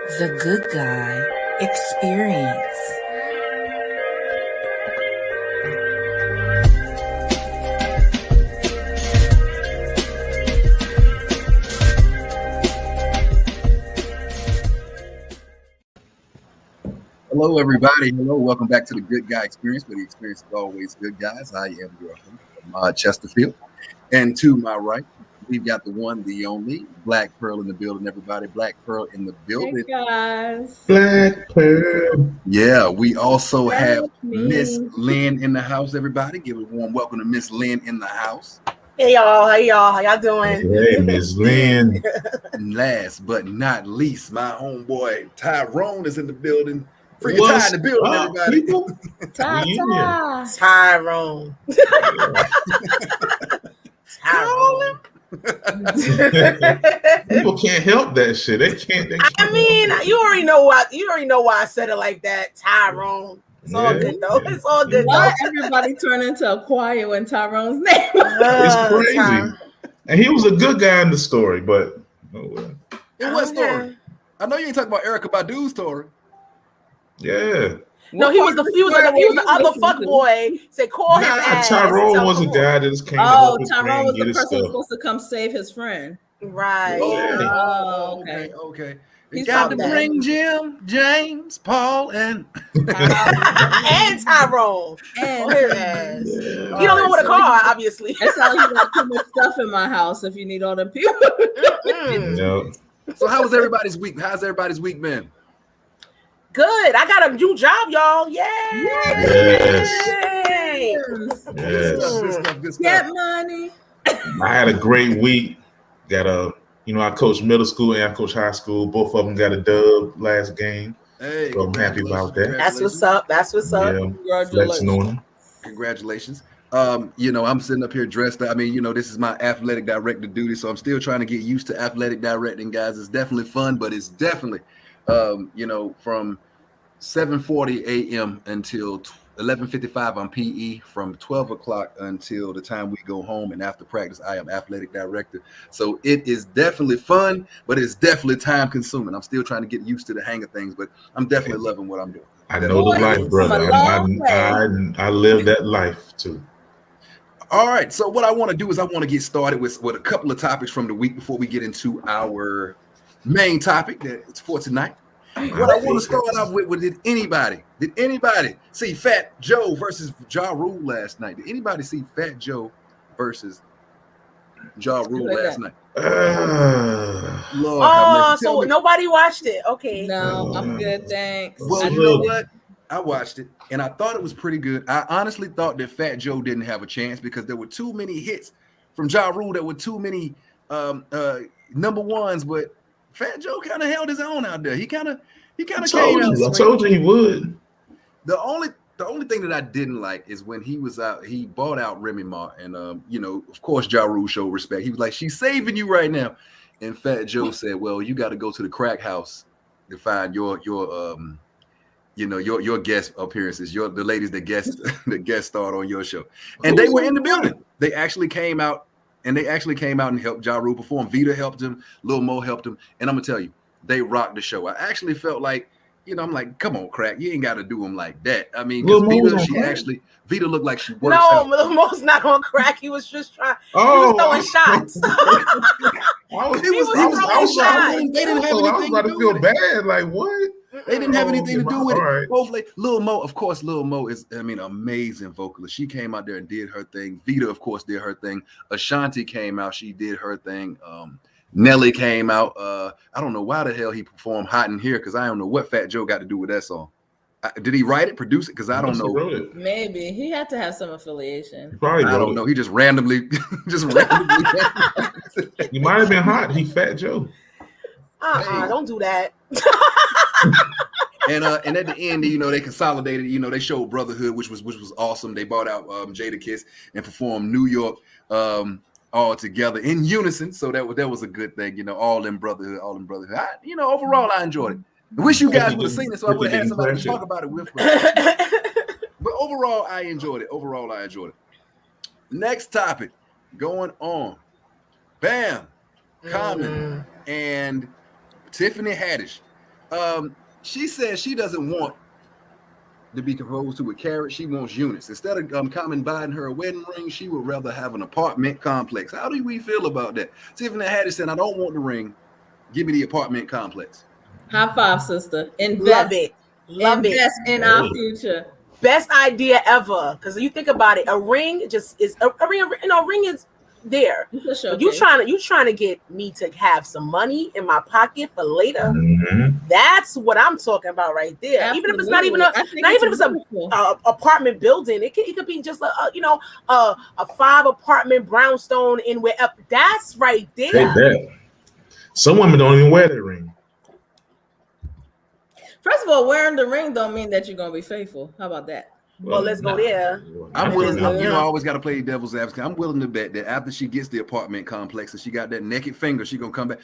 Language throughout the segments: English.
The Good Guy Experience. Hello, everybody. Hello, welcome back to the Good Guy Experience, where the experience is always good, guys. I am your host, Ahmad Chesterfield. And to my right, we've got the one, the only, Black Pearl in the building, everybody. Black Pearl in the Hey building. guys. Black Pearl. Yeah, we also have That's Miss me. Lynn in the house, everybody. Give a warm welcome to Miss Lynn in the house. Hey y'all, how y'all doing? Hey, Miss Lynn. Last but not least, my homeboy Tyrone is in the building. Freaking Ty What's in the building, up, everybody. people? Ta Reunion. ta. Tyrone. Tyrone. People can't help that shit. They can't. I mean, you already know why I said it like that, Tyrone. It's all good though. It's all good Why though. everybody turn into a choir when Tyrone's name? It's crazy. Ty- And he was a good guy in the story, but oh well. In what story? I know you ain't talking about Erica Badu's story. Yeah. No, he was the other fuck boy. Say call his ass. Tyrone was a guy that just came to Oh, help his Tyrone friend was get the his person stuff. supposed to come save his friend. Right. Oh, okay. Okay. He's Got to about that. bring Jim, James, Paul, and And Tyrone. And Call his ass. Yeah. He don't know what a car, obviously. that's how you got too much stuff in my house if you need all the people. No. So how was everybody's week? How's everybody's week been? Good. I got a new job, y'all. Yay! Yes. Yay! Yes. Good stuff. Get money. I had a great week. I coached middle school and I coached high school. Both of them got a dub last game. Hey, So I'm happy about that. That's what's up. That's what's up. Yeah, flexing on them. Congratulations. I'm sitting up here dressed up. I mean, this is my athletic director duty, so I'm still trying to get used to athletic directing, guys. It's definitely fun, but it's definitely, from 7:40 a.m. until 11:55 on PE, from 12 o'clock until the time we go home, and after practice, I am athletic director. So it is definitely fun, but it's definitely time consuming. I'm still trying to get used to the hang of things, but I'm definitely loving what I'm doing. I know the life, brother. I live that life too. All right. So what I want to do is I want to get started with a couple of topics from the week before we get into our main topic that's for tonight. What I want to start off with, did anybody see Fat Joe versus Ja Rule last night? Did anybody see Fat Joe versus Ja Rule last night? Lord, so nobody watched it. Okay. No, I'm good, thanks. Well, you know what? I watched it and I thought it was pretty good. I honestly thought that Fat Joe didn't have a chance because there were too many hits from Ja Rule. There were too many number ones, but Fat Joe kind of held his own out there. He kind of came out. I told you he would. The only thing that I didn't like is when he was out, he bought out Remy Ma, and of course Ja Rule showed respect. He was like, "She's saving you right now," and Fat Joe said, "Well, you got to go to the crack house to find your guest appearances, the ladies that guest starred on your show." And they were in the building. They actually came out and helped Ja Rule perform. Vita helped him, Lil Mo helped him, and I'm gonna tell you, they rocked the show. I actually felt like, I'm like, come on, Crack, you ain't got to do him like that. I mean, because Vita looked like she works out. No, Lil Mo's not on crack. He was just trying. He was throwing shots. He was throwing shots. They didn't have anything to do with it. Bad. Like what? They didn't have anything to do with it. Right. Hopefully, Lil Mo is, amazing vocalist. She came out there and did her thing. Vita, of course, did her thing. Ashanti came out. She did her thing. Nelly came out. I don't know why the hell he performed Hot in Here, because I don't know what Fat Joe got to do with that song. Did he write it, produce it? Because I don't know. Maybe he had to have some affiliation. I don't know. He just randomly. He might have been hot. He Fat Joe. Don't do that. And at the end, they consolidated. They showed Brotherhood, which was awesome. They brought out Jadakiss and performed New York all together in unison. So that was a good thing. All in Brotherhood. Overall, I enjoyed it. I wish you guys would have seen it, so I would have had somebody to talk about it with. But overall, I enjoyed it. Next topic going on. Bam, Common, and Tiffany Haddish She says she doesn't want to be composed to a carat. She wants units. Instead of coming buying her a wedding ring, she would rather have an apartment complex. How do we feel about that? Tiffany Haddish said, I don't want the ring. Give me the apartment complex. High five, sister. Love it. Love Invest in our future. Best idea ever. Because you think about it, a ring just is a ring. You know, a ring is there. But you trying to get me to have some money in my pocket for later. Mm-hmm. That's what I'm talking about right there. Absolutely. Even if it's not even a apartment building, it could be just a 5 apartment brownstone in where up. That's right there. Some women don't even wear that ring. First of all, wearing the ring don't mean that you're gonna be faithful. How about that? Well, let's go there. I'm willing. I always got to play devil's advocate. I'm willing to bet that after she gets the apartment complex and she got that naked finger, she gonna come back.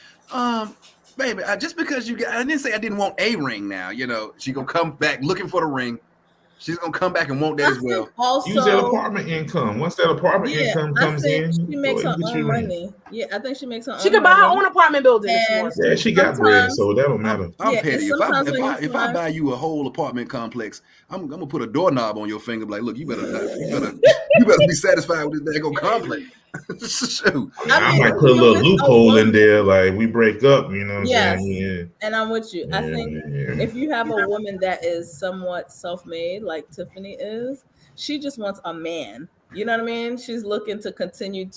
Baby, just because I didn't say I didn't want a ring. Now, she gonna come back looking for the ring. She's gonna come back and want that as well. Also, use that apartment income. Once that apartment income comes in, she makes her own money. Yeah, I think she makes her own. She could buy her own apartment building. Yeah, she got bread, so that don't matter. I'm petty. If I buy you a whole apartment complex, I'm gonna put a doorknob on your finger. Like, look, you better be satisfied with this daggone complex. Shoot. I might put a little loophole in there, like we break up. You know what I'm saying? Yeah. And I'm with you. I think if you have a woman that is somewhat self-made, like Tiffany is, she just wants a man. You know what I mean? She's looking to continue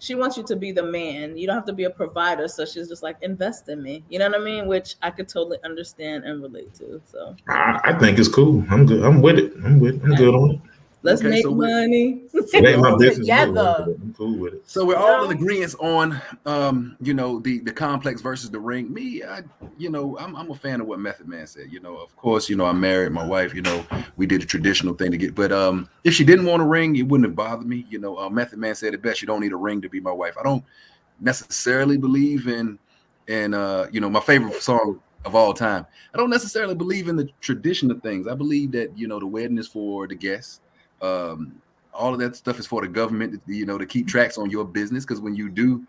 she wants you to be the man. You don't have to be a provider. So she's just like, invest in me. You know what I mean? Which I could totally understand and relate to. So I think it's cool. I'm good. I'm with it. I'm good on it. Let's make money. It ain't my business. I'm cool with it. So we're all in agreement on, the complex versus the ring. Me, I'm a fan of what Method Man said. Of course, I'm married. My wife, we did the traditional thing to get. But if she didn't want a ring, it wouldn't have bothered me. Method Man said it best. You don't need a ring to be my wife. I don't necessarily believe in my favorite song of all time. I don't necessarily believe in the tradition of things. I believe that the wedding is for the guests. All of that stuff is for the government, to keep tracks on your business. Because when you do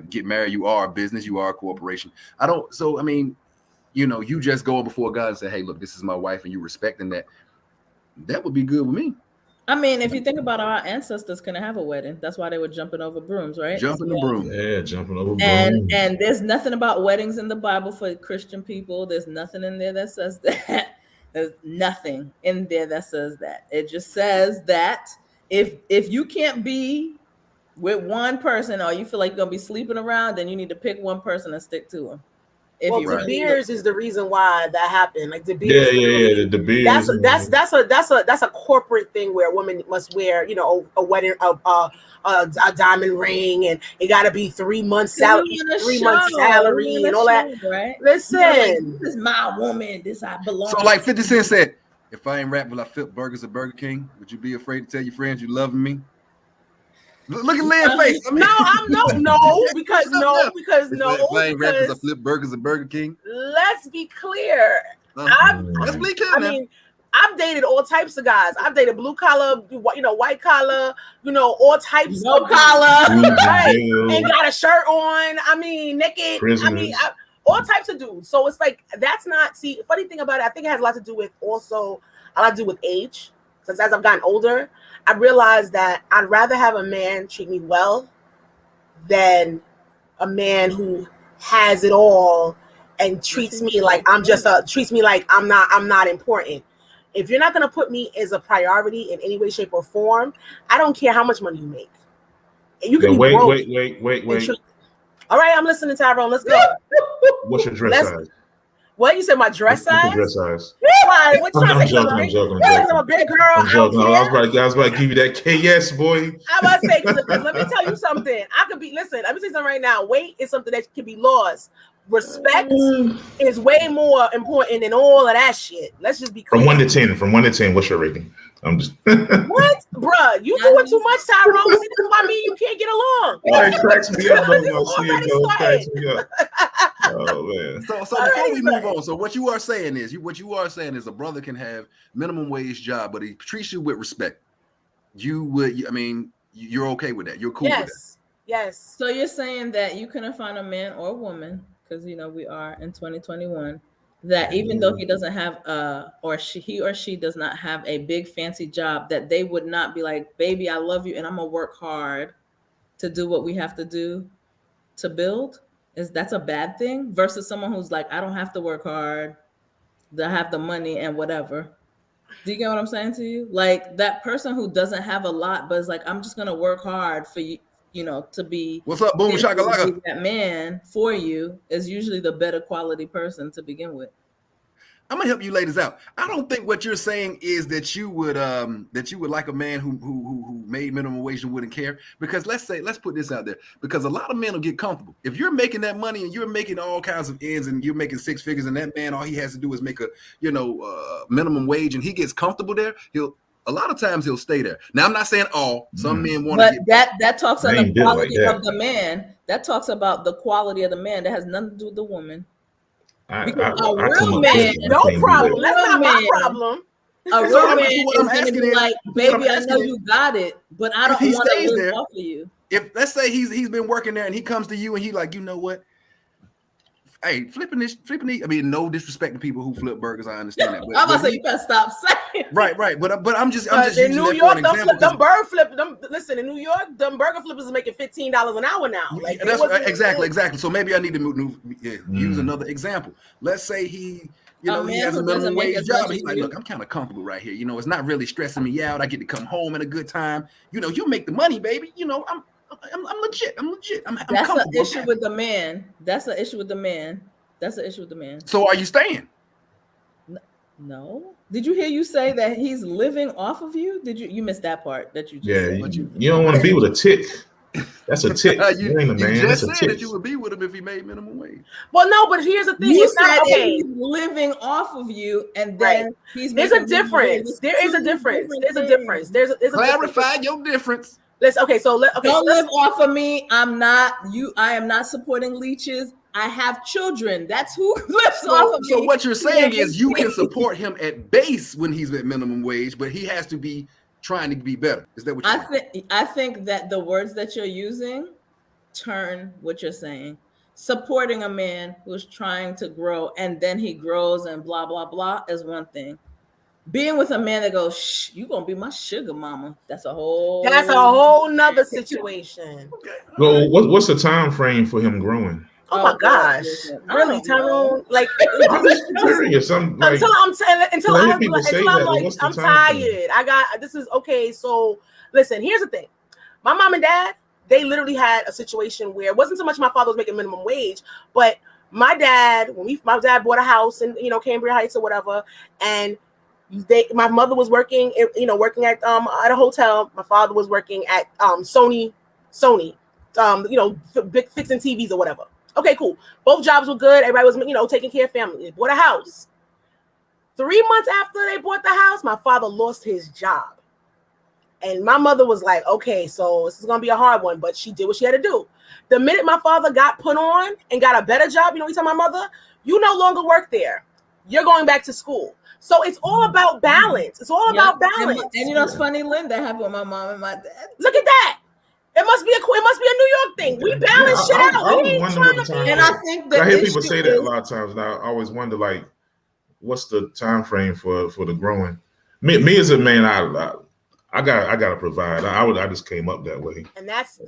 get married, you are a business, you are a corporation. You just go before God and say, hey, look, this is my wife, and you respecting that. That would be good with me. I mean, if you think about our ancestors couldn't have a wedding. That's why they were jumping over brooms, right? Jumping the broom. Yeah, jumping over brooms. And there's nothing about weddings in the Bible for Christian people. There's nothing in there that says that. There's nothing in there that says that. It just says that if you can't be with one person or you feel like you're going to be sleeping around, then you need to pick one person and stick to them. De Beers is the reason why that happened. Like De Beers, the De Beers. That's a corporate thing where a woman must wear, a wedding, a diamond ring, and it got to be 3 months salary, and all that. Right? Listen, this is my woman. This I belong. So, like 50 Cent said, if I ain't rap, will I flip burgers at Burger King? Would you be afraid to tell your friends you love me? Look at Lynn's face. Because If I ain't rappers, I flip burgers at Burger King. Let's be clear. Let's be clear. I mean, I've dated all types of guys. I've dated blue collar, white collar, all types of collar, right? And got a shirt on. I mean, naked. Prisoners. I mean, all types of dudes. So it's like that's not. See, funny thing about it, I think it has a lot to do with age. Because as I've gotten older, I realized that I'd rather have a man treat me well than a man who has it all and treats me like I'm not important. If you're not gonna put me as a priority in any way, shape, or form, I don't care how much money you make. You can wait. All right, I'm listening, Tyrone. Let's go. What's your dress size? What you said? My dress size? What's your dress size? I'm joking. I'm a big girl. I'm joking. I was about to give you that KS, boy. I was about to say, let me tell you something. Let me say something right now. Weight is something that can be lost. Respect is way more important than all of that shit. Let's just be clear. From 1 to 10, what's your rating? I'm just what, bruh? You doing too much, Tyrone. This is why me and you can't get along. It cracks me up. Oh man. So before we move on, so what you are saying is a brother can have minimum wage job, but he treats you with respect. You're okay with that. You're cool with that. Yes. So you're saying that you couldn't find a man or a woman, because we are in 2021, that even though he doesn't have he or she does not have a big fancy job, that they would not be like, baby, I love you and I'm gonna work hard to do what we have to do to build. That's a bad thing versus someone who's like, I don't have to work hard, they have the money and whatever. Do you get what I'm saying to you? Like that person who doesn't have a lot, but is like, I'm just gonna work hard for you, to be what's up, boom shakalaka. That man for you is usually the better quality person to begin with. I'm gonna help you ladies out. I don't think what you're saying is that you would like a man who made minimum wage and wouldn't care. Because let's put this out there. Because a lot of men will get comfortable. If you're making that money and you're making all kinds of ends and you're making six figures, and that man all he has to do is make a minimum wage and he gets comfortable there, a lot of times he'll stay there. Now I'm not saying all. Some men want to get that talks on the quality of the man. That talks about the quality of the man. That has nothing to do with the woman. A real man, no problem. That's not my problem. A real man is going to be like, baby, I know you got it, but I don't want to live off of you. If let's say he's been working there and he comes to you and he like, you know what? Hey, flipping these. I mean, no disrespect to people who flip burgers. I understand that. I'm gonna say you gotta stop saying. Right. But I'm just in New York, them burger flippers. Listen, in New York, them burger flippers is making $15 an hour now. Like that's exactly. So maybe I need to use another example. Let's say he has a minimum wage job. He's like, look, I'm kind of comfortable right here. It's not really stressing me out. I get to come home at a good time. You make the money, baby. I'm legit. That's an issue with the man. That's an issue with the man. So are you staying? No. Did you hear you say that he's living off of you? Did you missed that part that you just said? You don't want to be with a tick. That's a tick. You just said that you would be with him if he made minimum wage. Well, no, but here's the thing. You said he's living off of you, and then there's a difference. There is a difference. There's a difference. There's a clarify your difference. Don't live off of me. I am not supporting leeches. I have children. That's who lives off of me. So what you're saying is you can support him at base when he's at minimum wage, but he has to be trying to be better. Is that what you're saying? I think that the words that you're using turn what you're saying. Supporting a man who's trying to grow and then he grows and blah, blah, blah is one thing. Being with a man that goes, shh, you gonna be my sugar mama. That's a whole nother situation. Well, what's the time frame for him growing? Oh my gosh! Really, Tyrone? Like, I'm curious. I'm tired. This is okay. So, listen. Here's the thing. My mom and dad, they literally had a situation where it wasn't so much my father was making minimum wage, but my dad, my dad bought a house in Cambria Heights or whatever, and my mother was working, working at a hotel. My father was working at Sony, big fixing TVs or whatever. Okay, cool. Both jobs were good. Everybody was, taking care of family. They bought a house. 3 months after they bought the house, my father lost his job. And my mother was like, okay, so this is going to be a hard one, but she did what she had to do. The minute my father got put on and got a better job, he told my mother, you no longer work there. You're going back to school. So it's all about balance. It's all about balance. And it's funny, Lynn, that happened with my mom and my dad. Look at that. It must be a New York thing. We balance shit out. And I think that I hear people say that a lot of times. And I always wonder, like, what's the time frame for the growing? Me as a man, I gotta provide. I just came up that way. And that's the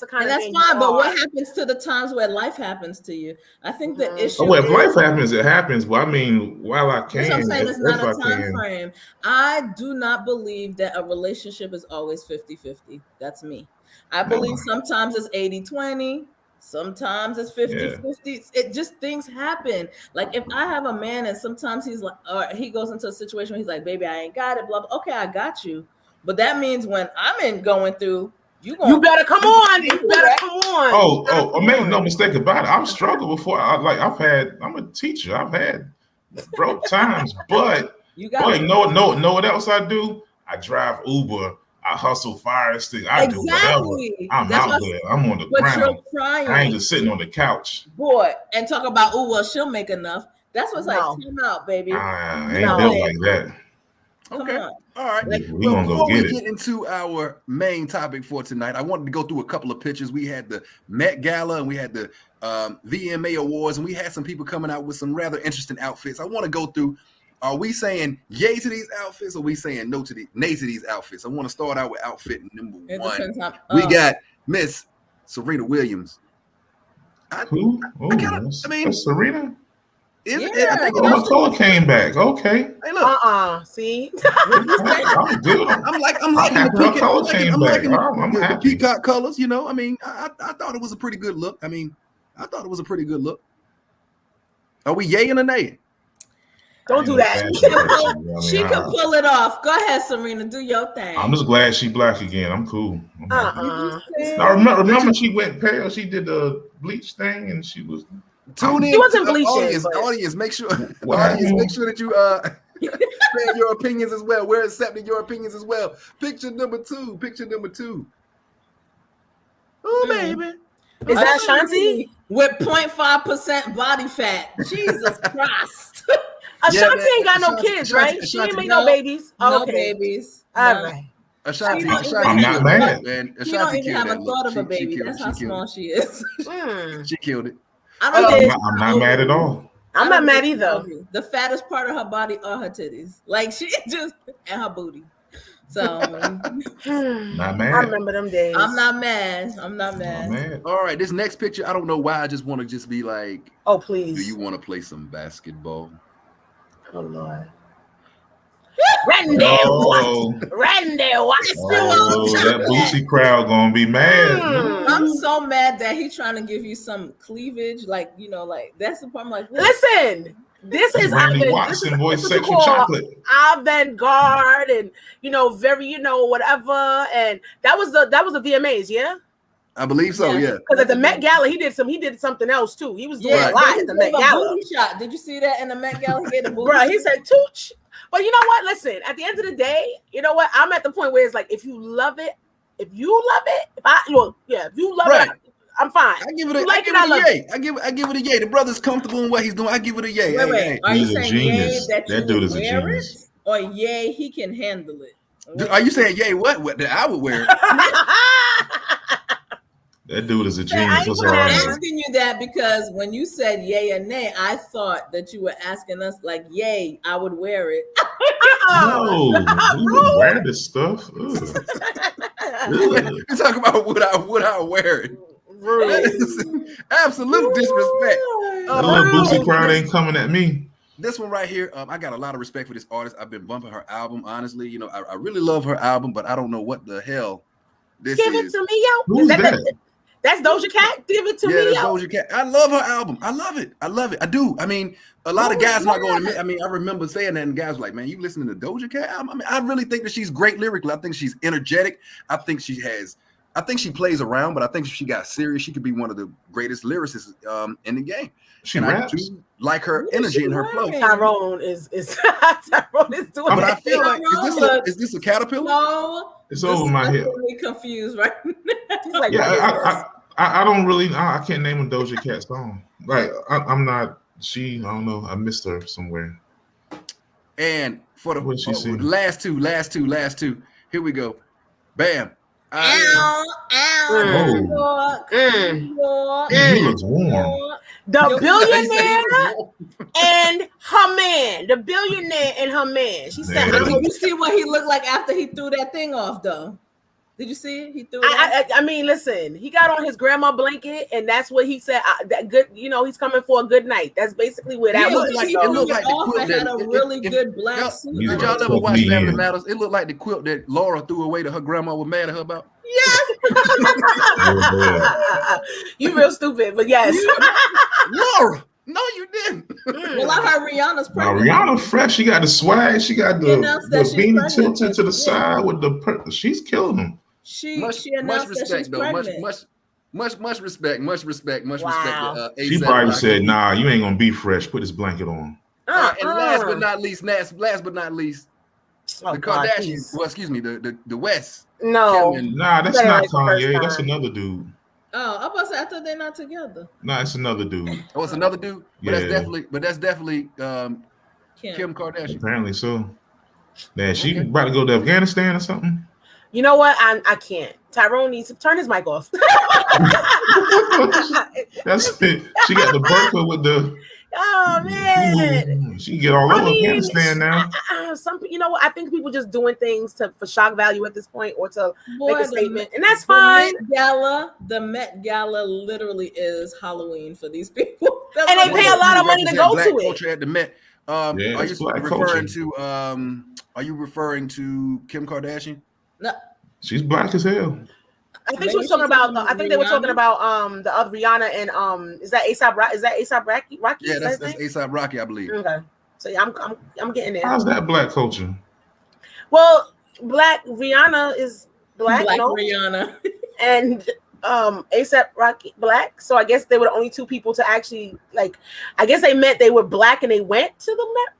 kind of thing. That's fine. But what happens to the times where life happens to you? I think the issue. Well, if life happens, it happens. But I mean, while I can, I'm saying it's not a time frame. I do not believe that a relationship is always 50-50. That's me. I believe sometimes it's 80-20. Sometimes it's 50-50. It just things happen. Like if I have a man and sometimes he's like, or he goes into a situation where he's like, baby, I ain't got it. Blah, blah. Okay, I got you. But that means when I'm going through, you better come on. You better come on. Oh, make no mistake about it. I've struggled before. I'm a teacher. I've had broke times, but you know what else I do? I drive Uber. I hustle fire stick. I do whatever. I'm out there. I'm on the ground. I ain't just sitting on the couch. Boy, and talk about, well, she'll make enough. That's what's like, time out, baby. I ain't built like that. Okay. All right. Before we get into our main topic for tonight, I wanted to go through a couple of pictures. We had the Met Gala and we had the VMA Awards, and we had some people coming out with some rather interesting outfits. I want to go through. Are we saying yay to these outfits, or are we saying nay to these outfits? I want to start out with outfit number one. We got Miss Serena Williams. Who? I mean, that's Serena. Her color came back. Okay. Hey, look. See, I'm good. I'm liking the peacock colors. You know, I mean, I thought it was a pretty good look. Are we yay and a nay? Don't do that. She can pull it off. Go ahead, Serena. Do your thing. I'm just glad she black again. I'm cool. Now remember she went pale. She did the bleach thing, and she was. Tune in. She wasn't bleaching. Audience, make sure that you share your opinions as well. We're accepting your opinions as well. Picture number two. Oh, baby. Is that Shanti? With 0.5% body fat. Jesus Christ. Ashanti ain't got no kids, right? She ain't make no babies. No babies. All right. Ashanti, I'm not mad. She don't even have a thought of a baby. That's how small she is. She killed it. I'm not mad at all. I'm not mad either. The fattest part of her body are her titties. Like she just and her booty. So not mad. I remember them days. I'm not mad. All right, this next picture, I don't know why. I just want to just be like, oh please. Do you want to play some basketball? Oh Lord. Randall, that Boosie crowd gonna be mad. I'm so mad that he's trying to give you some cleavage, like that's the part. I'm like, what? Listen, this is Watson voice section chocolate, avant-garde, and very whatever, and that was the VMAs, yeah. I believe so, yeah. Because at the Met Gala, he did something else too. He was doing a lot at the Met Gala. Shot. Did you see that in the Met Gala? He had a booty Bro, he said tooch. But you know what? Listen, at the end of the day, you know what? I'm at the point where it's like, if you love it, if you love it, I'm fine. I give it a yay. I give it a yay. The brother's comfortable in what he's doing. I give it a yay. Wait. Are you saying yay that dude is a genius? Or yay, he can handle it? Are you saying yay? What that I would wear? That dude is a genius. I'm asking you that because when you said yay or nay, I thought that you were asking us like, yay, I would wear it. No, you would wear this stuff. You're talking about would I wear it? Absolute disrespect. That little Boosie crowd ain't coming at me. This one right here, I got a lot of respect for this artist. I've been bumping her album, honestly. I really love her album, but I don't know what the hell this is. Give it to me, yo. Who's that? That's Doja Cat. Give it to me, yo. Doja Cat. I love her album. I love it. I do. I mean, a lot of guys not going to admit. I mean, I remember saying that, and guys were like, "Man, you listening to Doja Cat?" I mean, I really think that she's great lyrically. I think she's energetic. I think she plays around, but I think if she got serious, she could be one of the greatest lyricists in the game. She raps. I do like her energy and her flow. Tyrone is doing. But I feel like is this a caterpillar? No, it's over my head. I'm really confused right now. Like, I don't really. I can't name a Doja Cat song. Like I'm not. I don't know. I missed her somewhere. And for the last two. Here we go. Bam. He looks warm. The billionaire and her man. The billionaire and her man. She said, "You see what he looked like after he threw that thing off, though? Did you see it? He threw it. I mean, listen. He got on his grandma blanket, and that's what he said. That good. He's coming for a good night. That's basically what that looked like. It looked like the quilt had a really good black suit. Did y'all ever watch Family Matters? It looked like the quilt that Laura threw away that her grandma was mad at her about. Yes. You real stupid, but yes. Laura. No, you didn't. Well, I heard Rihanna's pregnant. Rihanna fresh. She got the swag. She got the beanie tilted to the side with the. She's killing them. She announced that she's pregnant. Much respect. Wow. She probably said, "Nah, you ain't gonna be fresh. Put this blanket on." And last but not least, the Kardashians. Well, excuse me, the West. No, that's not Kanye. That's another dude. Oh, I was. I thought they're not together. No, it's another dude. Oh, it's another dude. Yeah. But that's definitely Kim Kardashian. Apparently so. Man, she about to go to Afghanistan or something. You know what? I can't. Tyrone needs to turn his mic off. That's it. She got the burqa with the. Oh man, she can get all over Afghanistan now. You know what? I think people just doing things for shock value at this point, or to make a statement, and that's fine. The Met Gala literally is Halloween for these people, and they pay a lot of money to go to it. Culture at the Met. Are you referring to Kim Kardashian? No, she's black as hell. I think she was talking about. I think they were talking about the other Rihanna and is that ASAP Rocky? Is that ASAP Rocky? Yeah, that's ASAP Rocky, I believe. Okay, so yeah, I'm getting there. How's that black culture? Well, Black Rihanna is black. Rihanna and ASAP Rocky black. So I guess they were the only two people to actually like. I guess they meant they were black and they went to the Met.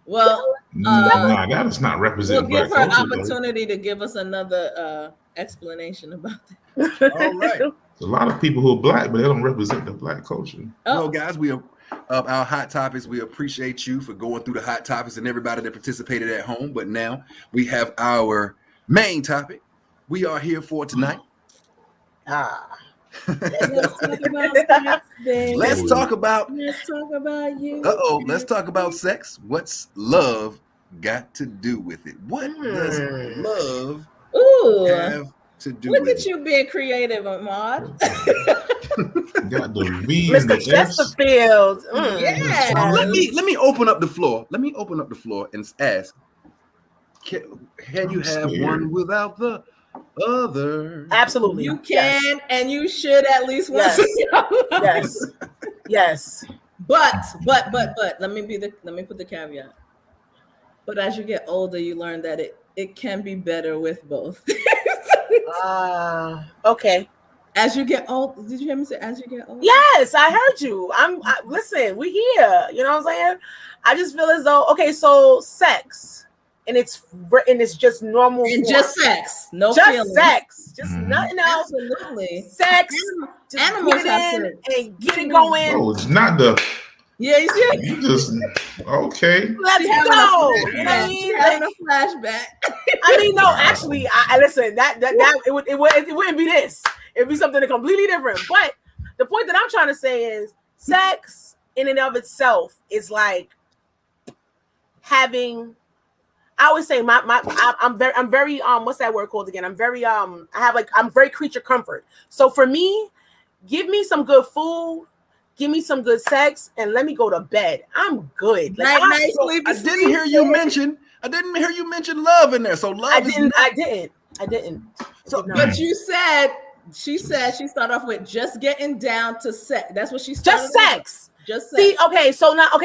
Well, that is not representing. We'll give her an opportunity to give us another explanation about that. All right. There's a lot of people who are black, but they don't represent the black culture. Well, guys, we are our hot topics. We appreciate you for going through the hot topics and everybody that participated at home. But now we have our main topic. We are here for tonight. Let's talk about you. Let's talk about sex. What's love got to do with it? What does love have to do with it? Look at you being creative, Ahmad. Got the V Mr. Chesterfield. Yeah. Let me open up the floor. Let me open up the floor and ask, can you have one without the other? Absolutely. You can and you should at least once. Yes. But let me put the caveat. But as you get older, you learn that it can be better with both. Okay. As you get old, did you hear me say as you get older? Yes, I heard you. Listen, we here. You know what I'm saying? I just feel as though, okay, so sex and it's just normal. And just sex. No just feelings. Sex. Just nothing else. Absolutely. Sex. Just animals get in and get it going. Oh, it's not the. Yeah, you see it? You just okay. Let's go. You know what I mean? Having a flashback. I mean, no, actually, I listen. That it wouldn't be this. It'd be something completely different. But the point that I'm trying to say is, sex in and of itself is like having. I always say I'm very what's that word called again? I'm very I'm very creature comfort. So for me, give me some good food. Give me some good sex and let me go to bed. I'm good. Like, I didn't hear you mention love in there. So love. I didn't. So, but she said she started off with just getting down to sex. That's what she started. Just sex. Just sex. See,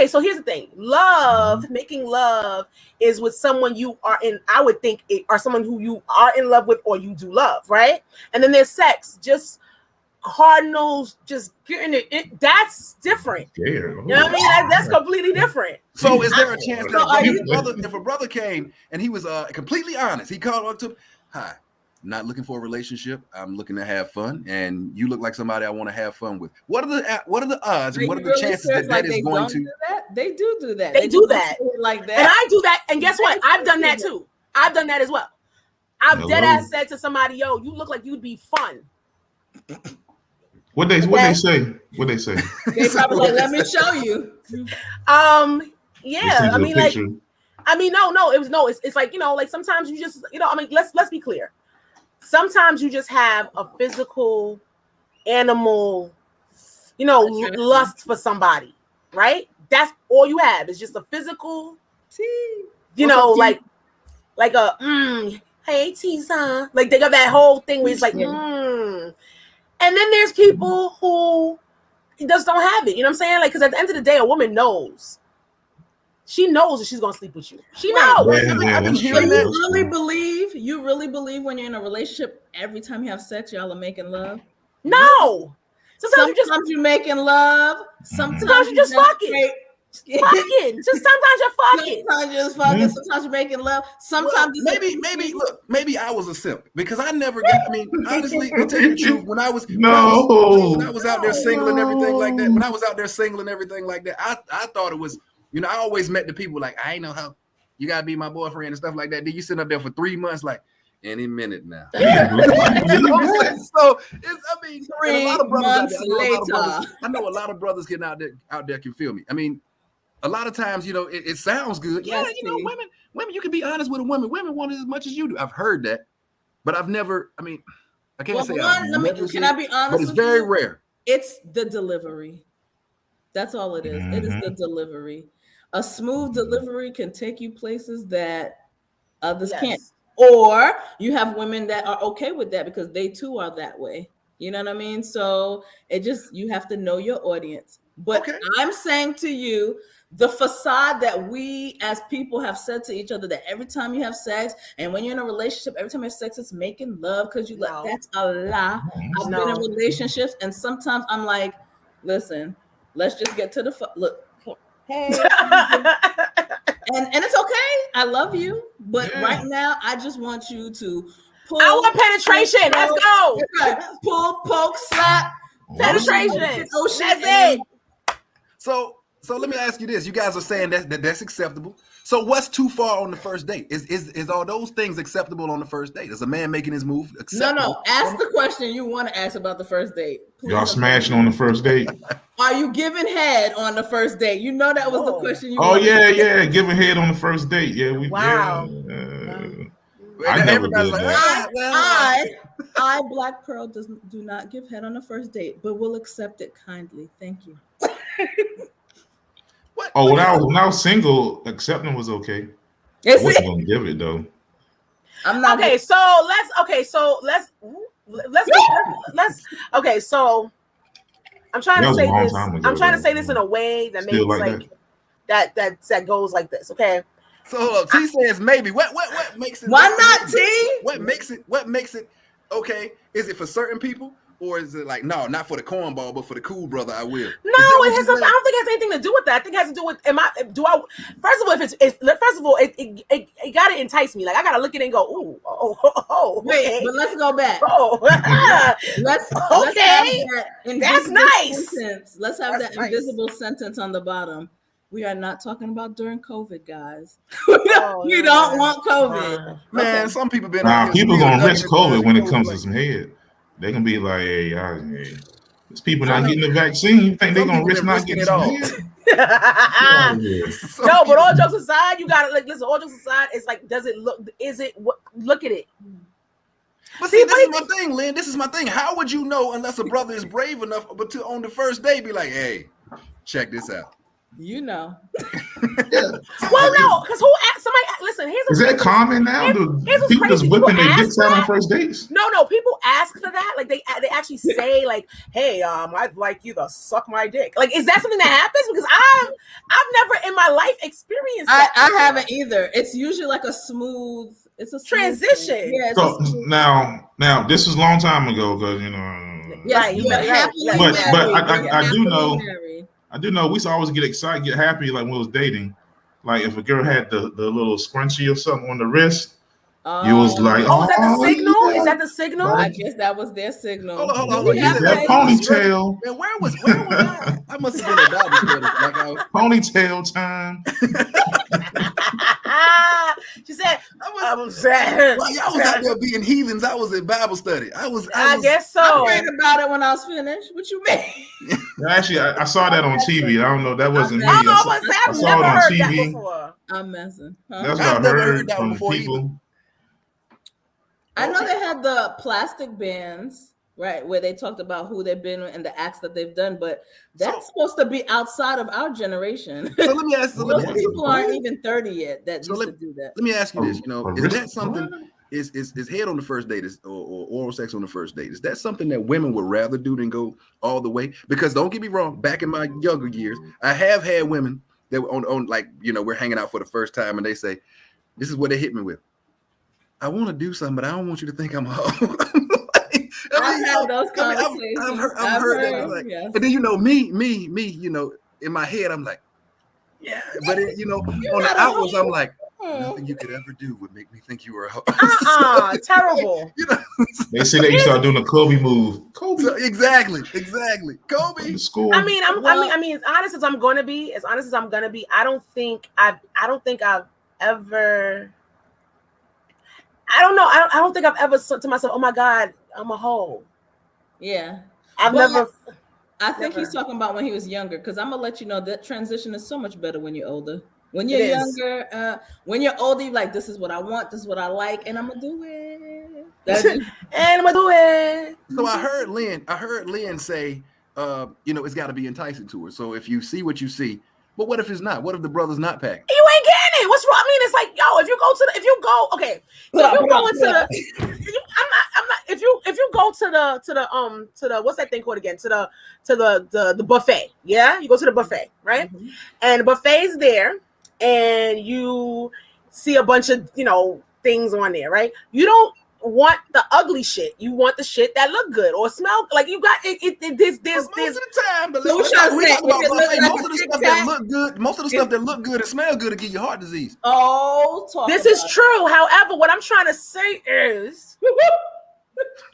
so here's the thing. Love, making love is with someone you are in, I would think or someone who you are in love with or you do love, right? And then there's sex, just cardinals, just getting it. That's different. You know what I mean? That's completely different. So is there a chance that if a brother came and he was completely honest, he called up to him, hi, not looking for a relationship. I'm looking to have fun, and you look like somebody I want to have fun with. What are the odds and what are the chances that is going to? They do that. They do that like that. And I do that. And guess what? I've done that too. I've done that as well. I've dead ass said to somebody, "Yo, you look like you'd be fun." What they say? They probably like, let me show you. Yeah. I mean, like, no. It was It's like, like sometimes you just, I mean, let's be clear. Sometimes you just have a physical animal, lust for somebody, right? That's all you have. It's just a physical, like a hey Tisa. Like they got that whole thing where it's like, And then there's people who just don't have it. You know what I'm saying? Like, because at the end of the day, a woman knows. She knows that she's gonna sleep with you. She knows. You really believe when you're in a relationship, every time you have sex, y'all are making love? No. Sometimes you're making love. Sometimes you just fucking. Fucking. Just sometimes you're fucking. Sometimes you're just fucking. Sometimes you're making love. Sometimes maybe I was a simp because I never got. I mean, honestly, to tell you the truth, when I was out there single and everything like that, I thought it was. I always met the people like I ain't know how you gotta be my boyfriend and stuff like that. Then you sitting up there for 3 months like, any minute now. So it's, I mean, 3 a lot of brothers later. I know a lot of brothers getting out there can feel me. I mean, a lot of times, it sounds good. Yes, women, you can be honest with a woman. Women want it as much as you do. I've heard that, but I've never. I mean, I can't say. Can I be honest? But it's very rare. It's the delivery. That's all it is. It is the delivery. A smooth delivery can take you places that others can't. Or you have women that are okay with that because they too are that way. You know what I mean? So you have to know your audience. But I'm saying to you, the facade that we as people have said to each other that every time you have sex and when you're in a relationship, every time you have sex, it's making love because you like, that's a lie. I've been in relationships and sometimes I'm like, listen, let's just get to the look. Hey. and it's okay. I love you. But right now, I just want you to pull. I want penetration. Let's go. Pull, poke, slap. Penetration. That's it. So let me ask you this. You guys are saying that's acceptable. So what's too far on the first date? Is all those things acceptable on the first date? Is a man making his move acceptable? No. Ask the question you want to ask about the first date. Please. Y'all smashing on the first date? Are you giving head on the first date? You know that was the question you yeah, giving head on the first date. Yeah, wow. I never did that. I, Black Pearl, do not give head on the first date, but will accept it kindly. Thank you. When I was single, accepting was okay. I wasn't gonna give it though. I'm not okay. So let's okay. So I'm trying to say this. I'm trying to say this in a way that makes like that goes like this. Okay. So T says maybe. What makes it? Why not T? What makes it okay? Is it for certain people? Or is it like, no, not for the cornball, but for the cool brother, I will? No, I don't think it has anything to do with that. I think it has to do with, first of all, it got to entice me. Like, I got to look at it and go, ooh, oh. Wait, okay. but let's go back. Let's that's nice. Sentence. Let's have that invisible sentence on the bottom. We are not talking about during COVID, guys. we don't want COVID. Man, some people been people going to risk COVID when it comes to some head. They can be like, hey, these people not getting the vaccine. You think they're gonna risk not getting it all? No, but all jokes aside, you gotta listen. All jokes aside, it's like, does it look? Is it? Look at it. But see, this is my thing, Lynn. This is my thing. How would you know unless a brother is brave enough, but to on the first day be like, hey, check this out. You know. Well, no, because who asked somebody? Listen, is that common now? People just whipping their dicks out on first dates? No, people ask for that. Like they actually say, like, "Hey, I'd like you to suck my dick." Like, is that something that happens? Because I've never in my life experienced that. I haven't either. It's usually like a smooth. It's a transition. Yeah. So now this is a long time ago because but I do know. I do know we used to always get excited, get happy, like when we was dating. Like if a girl had the little scrunchie or something on the wrist, you was like, is that the signal? Yeah. Is that the signal? I guess that was their signal. Hold on. That ponytail. Man, where was I? I must have been a Bible study. Ponytail time. She said, I'm sad. Well, y'all was out there being heathens. I was in Bible study. I guess so. I prayed about it when I was finished. What you mean? Actually, I saw that on TV. I don't know. That wasn't me. I saw it on TV. I'm messing. Huh? That's what I heard from people. Either. I know they had the plastic bands, right, where they talked about who they've been and the acts that they've done, but that's supposed to be outside of our generation. So let me ask. Most people aren't even 30 yet that used to do that. Let me ask you this: is that something? Is head on the first date or oral sex on the first date? Is that something that women would rather do than go all the way? Because don't get me wrong, back in my younger years, I have had women that were on like we're hanging out for the first time and they say, "This is what they hit me with. I want to do something, but I don't want you to think I'm a hoe." I've had those conversations. I've heard that. Like, yes. And then me, in my head, I'm like, yeah. But on the outwards, I'm like, nothing you could ever do would make me think you were a hoe. Terrible. They say they start doing a Kobe move. Kobe. So, exactly. Kobe. I mean, as honest as I'm gonna be, I don't think I've ever. I don't know. I don't think I've ever said to myself, "Oh my God, I'm a hoe." Yeah, I've never. I think he's talking about when he was younger, because I'm gonna let you know that transition is so much better when you're older. When you're younger, when you're older, you're like, this is what I want, this is what I like, and I'm gonna do it. And I'm gonna do it. So I heard Lynn say, it's got to be enticing to her. So if you see what you see, but what if it's not? What if the brother's not packing? You ain't getting it. What's wrong? I mean, it's like, yo, if you go to the, if you go, okay, so if you go into the, I'm not. If you go to the what's that thing called again? To the buffet. Yeah, you go to the buffet, right? Mm-hmm. And the buffet's there, and you see a bunch of things on there, right? You don't want the ugly shit. You want the shit that look good or smell like you got it. There's most of the time, but most of the stuff that look good, most of the stuff that look good and smell good will give you heart disease. This is true. However, what I'm trying to say is,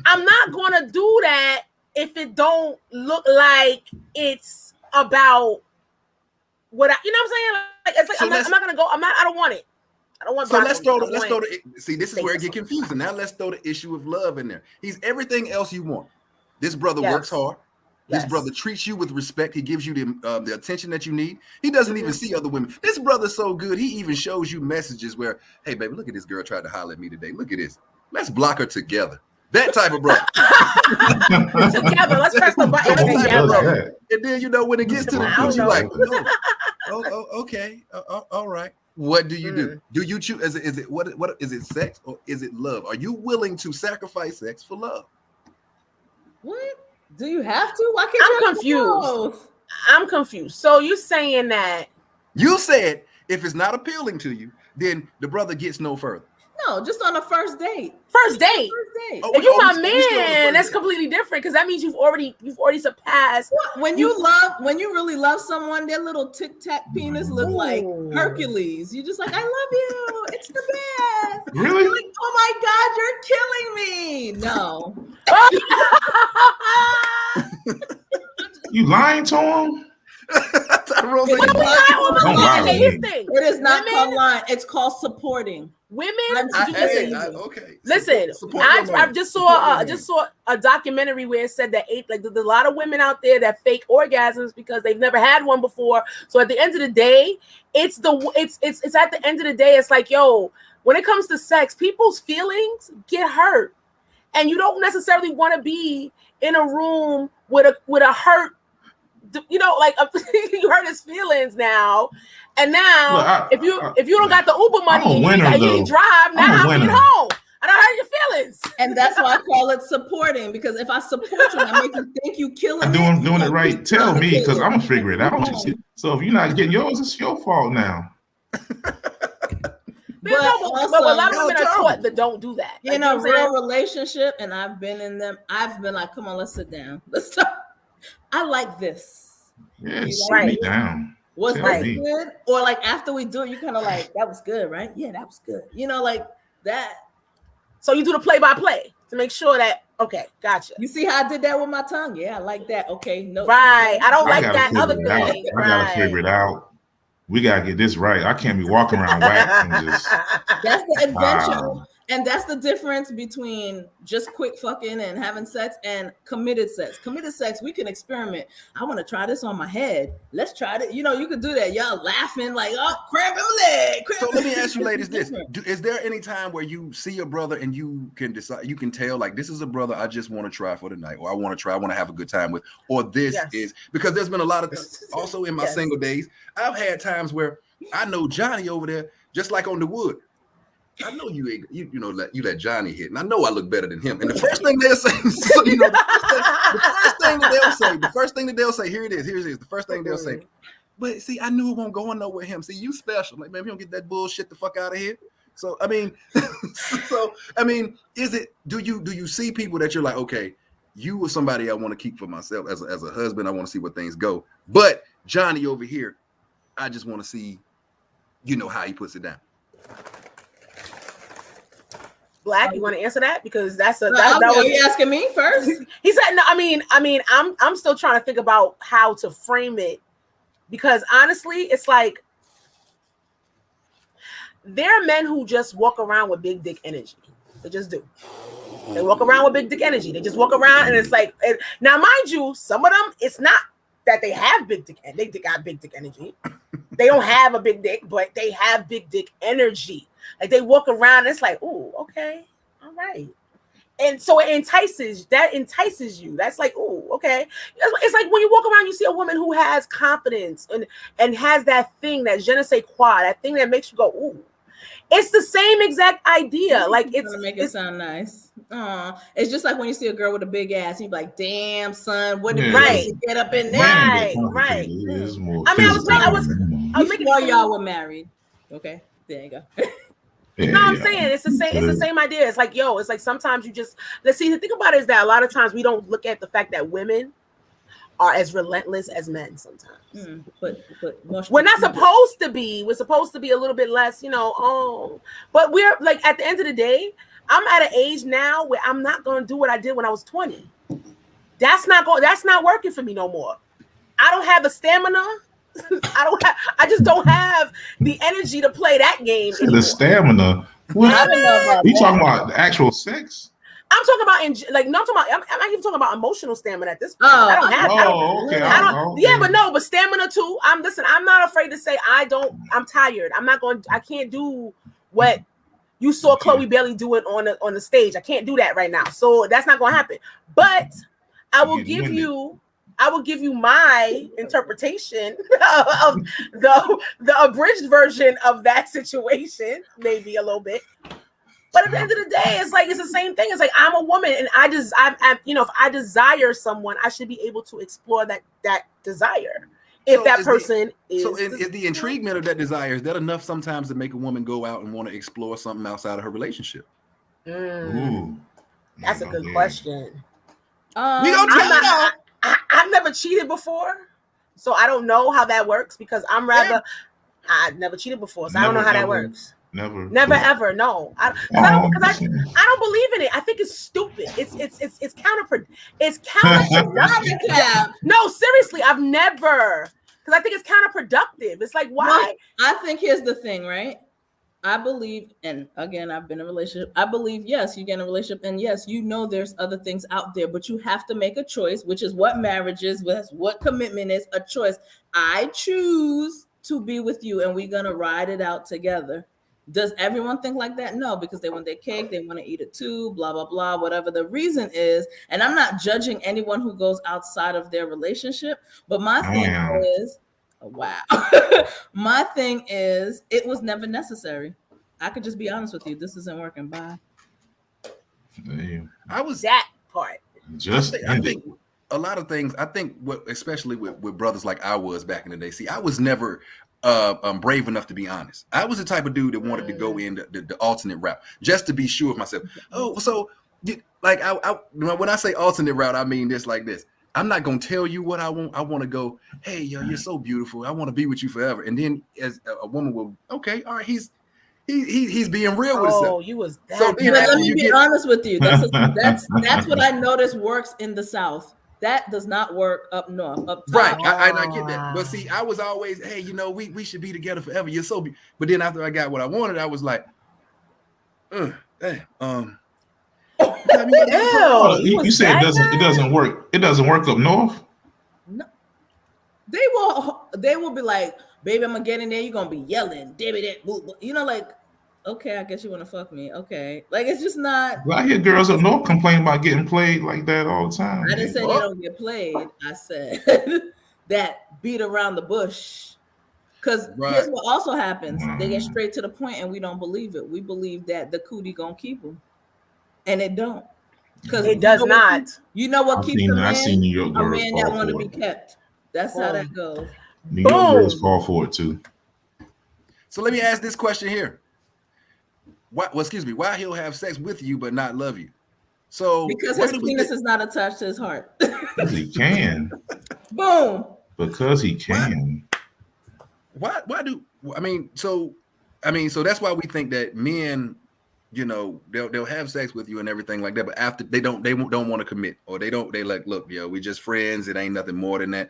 I'm not gonna do that if it don't look like it's about what I, you know what I'm saying? Like, it's like so I'm not gonna go. I don't want it. I don't want. So let's throw the see. This is where it get confusing. Now let's throw the issue of love in there. He's everything else you want. This brother works hard. This brother treats you with respect. He gives you the attention that you need. He doesn't even see other women. This brother's so good. He even shows you messages where, hey, baby, look at this girl tried to holler at me today. Look at this. Let's block her together. That type of brother. Together. Let's press the button together. And then when it gets to the point, you're like, no. Okay. All right. What do you do? Do you choose? Is it what is it? Sex or is it love? Are you willing to sacrifice sex for love? What do you have to? Why can't I'm confused. I'm confused. So you're saying that you said if it's not appealing to you, then the brother gets no further. No, just on a first date. First date. Oh, if you're my man, that's completely different because that means you've already surpassed. When you really love someone, their little tic-tac penis look like Hercules. You just like, I love you. It's the best. Really? You're like, oh my God, you're killing me. No. You lying to him? It is not called lying. It's called supporting. Women, listen. I just saw a documentary where it said that there's a lot of women out there that fake orgasms because they've never had one before. So at the end of the day, it's at the end of the day, it's like, yo, when it comes to sex, people's feelings get hurt, and you don't necessarily want to be in a room with a hurt. You hurt his feelings now, and now if you don't got the Uber money and you drive, now I'm getting home. I don't hurt your feelings, and that's why I call it supporting. Because if I support you, I make you think you killing. I'm doing it right. Tell me, because I'm gonna figure it out. So if you're not getting yours, it's your fault now. But a lot of women are taught that don't do that. In a real relationship, and I've been in them. I've been like, come on, let's sit down. Let's talk. I like this. Yeah, sit me down. Was this good? Or like after we do it, you kind of like, that was good, right? Yeah, that was good. Like that. So you do the play-by-play to make sure that, okay, gotcha. You see how I did that with my tongue? Yeah, I like that. Okay, no. Right. I don't like that other thing. I gotta figure it out. We gotta get this right. I can't be walking around waxing just. That's the adventure. And that's the difference between just quick fucking and having sex and committed sex. Committed sex, we can experiment. I want to try this on my head. Let's try it. You could do that. Y'all laughing like, oh, cramp in my leg. So let me ask you ladies this. Is there any time where you see your brother and you can decide, you can tell like, this is a brother I just want to try for the night, or I want to have a good time with, or this is, because there's been a lot of, also in my single days, I've had times where I know Johnny over there, just like on the wood. I know you let Johnny hit, and I know I look better than him. And the first thing they'll say, the first thing that they'll say, here it is. The first thing they'll say, but see, I knew it won't go nowhere with him. See, you special. Like, man, if you don't get that bullshit the fuck out of here. So I mean, is it? Do you see people that you're like, okay, you were somebody I want to keep for myself as a husband. I want to see where things go. But Johnny over here, I just want to see, how he puts it down. Black, you want to answer that? Because that was you asking me first. He said no. I mean, I'm still trying to think about how to frame it, because honestly, it's like there are men who just walk around with big dick energy. They just do. They walk around with big dick energy. They just walk around and it's like, now mind you, some of them, it's not that they have big dick, they got big dick energy. They don't have a big dick, but they have big dick energy. Like they walk around, and it's like, ooh, okay, all right. And so it entices you. That's like, ooh, okay. It's like when you walk around, you see a woman who has confidence and has that thing, that je ne sais quoi, that thing that makes you go, ooh. It's the same exact idea. Like it's gonna make it sound nice. It's just like when you see a girl with a big ass, and you're like, "Damn, son, what did you get up in there?" Right. I mean, I was before y'all were married. Okay, there you go. I'm saying it's the same. It's the same idea. It's like, yo, it's like sometimes you just let's see. The thing about it is that a lot of times we don't look at the fact that women are as relentless as men sometimes. But we're not supposed to be. We're supposed to be a little bit less, but we're like at the end of the day, I'm at an age now where I'm not going to do what I did when I was 20. That's not working for me no more. I don't have the stamina. I just don't have the energy to play that game anymore. The stamina. What? You talking about the actual sex? I'm talking about I'm not even talking about emotional stamina at this point. I don't have. Okay. But stamina too. I'm not afraid to say I'm tired. I can't do what you saw Chloe Bailey doing on the stage. I can't do that right now. So that's not going to happen. But I will give you my interpretation of the abridged version of that situation, maybe a little bit. But at the end of the day, it's like it's the same thing. It's like I'm a woman, and if I desire someone, I should be able to explore that desire. If that person is the intriguement of that desire, is that enough sometimes to make a woman go out and want to explore something outside of her relationship? That's a good question. We gonna tell you though. I've never cheated before, so I don't know how that works because I've never cheated before, so I don't know how that works. Never ever. No, I don't believe in it. I think it's stupid. It's counterproductive. It's counterproductive. No, seriously, I've never, because I think it's counterproductive. It's like, why? Well, I think here's the thing, right? I believe, and again, I've been in a relationship. I believe, yes, you get in a relationship, and yes, there's other things out there, but you have to make a choice, which is what marriage is, what commitment is, a choice. I choose to be with you, and we're gonna ride it out together. Does everyone think like that? No, because they want their cake, they want to eat it too, blah, blah, blah, whatever the reason is. And I'm not judging anyone who goes outside of their relationship, but my thing is, my thing is, it was never necessary. I could just be honest with you. This isn't working. Bye. I was that part. I think a lot of things, especially with brothers like I was back in the day. See, I was never brave enough to be honest. I was the type of dude that wanted to go in the alternate route just to be sure of myself. Oh, so like when I say alternate route, I mean this like this. I'm not gonna tell you what I want. I want to go, hey, yo, you're so beautiful. I want to be with you forever. And then as a woman will, okay, all right, he's being real with himself. Oh, you was that. So let me be honest with you. That's what I noticed works in the South. That does not work up north. Up right, I get that. But see, I was always, hey, we should be together forever. You're so but then after I got what I wanted, I was like, you said it doesn't work. It doesn't work up north. No, they will be like, baby, I'm gonna get in there. You're gonna be yelling, like, okay, I guess you want to fuck me. Okay, like it's just not. Well, I hear girls up north complain about getting played like that all the time. I didn't say they don't get played. I said that beat around the bush. Because here's what also happens: they get straight to the point, and we don't believe it. We believe that the cootie gonna keep them, and it don't. Because it does not. You know what keeps a man? A man that want to be kept. That's how that goes. New York girls fall for it too. So let me ask this question here. Why he'll have sex with you but not love you? So because his penis is not attached to his heart. Because he can. Boom. Because he can. So that's why we think that men, they'll have sex with you and everything like that, but after they don't want to commit, or they like, look, we just friends. It ain't nothing more than that.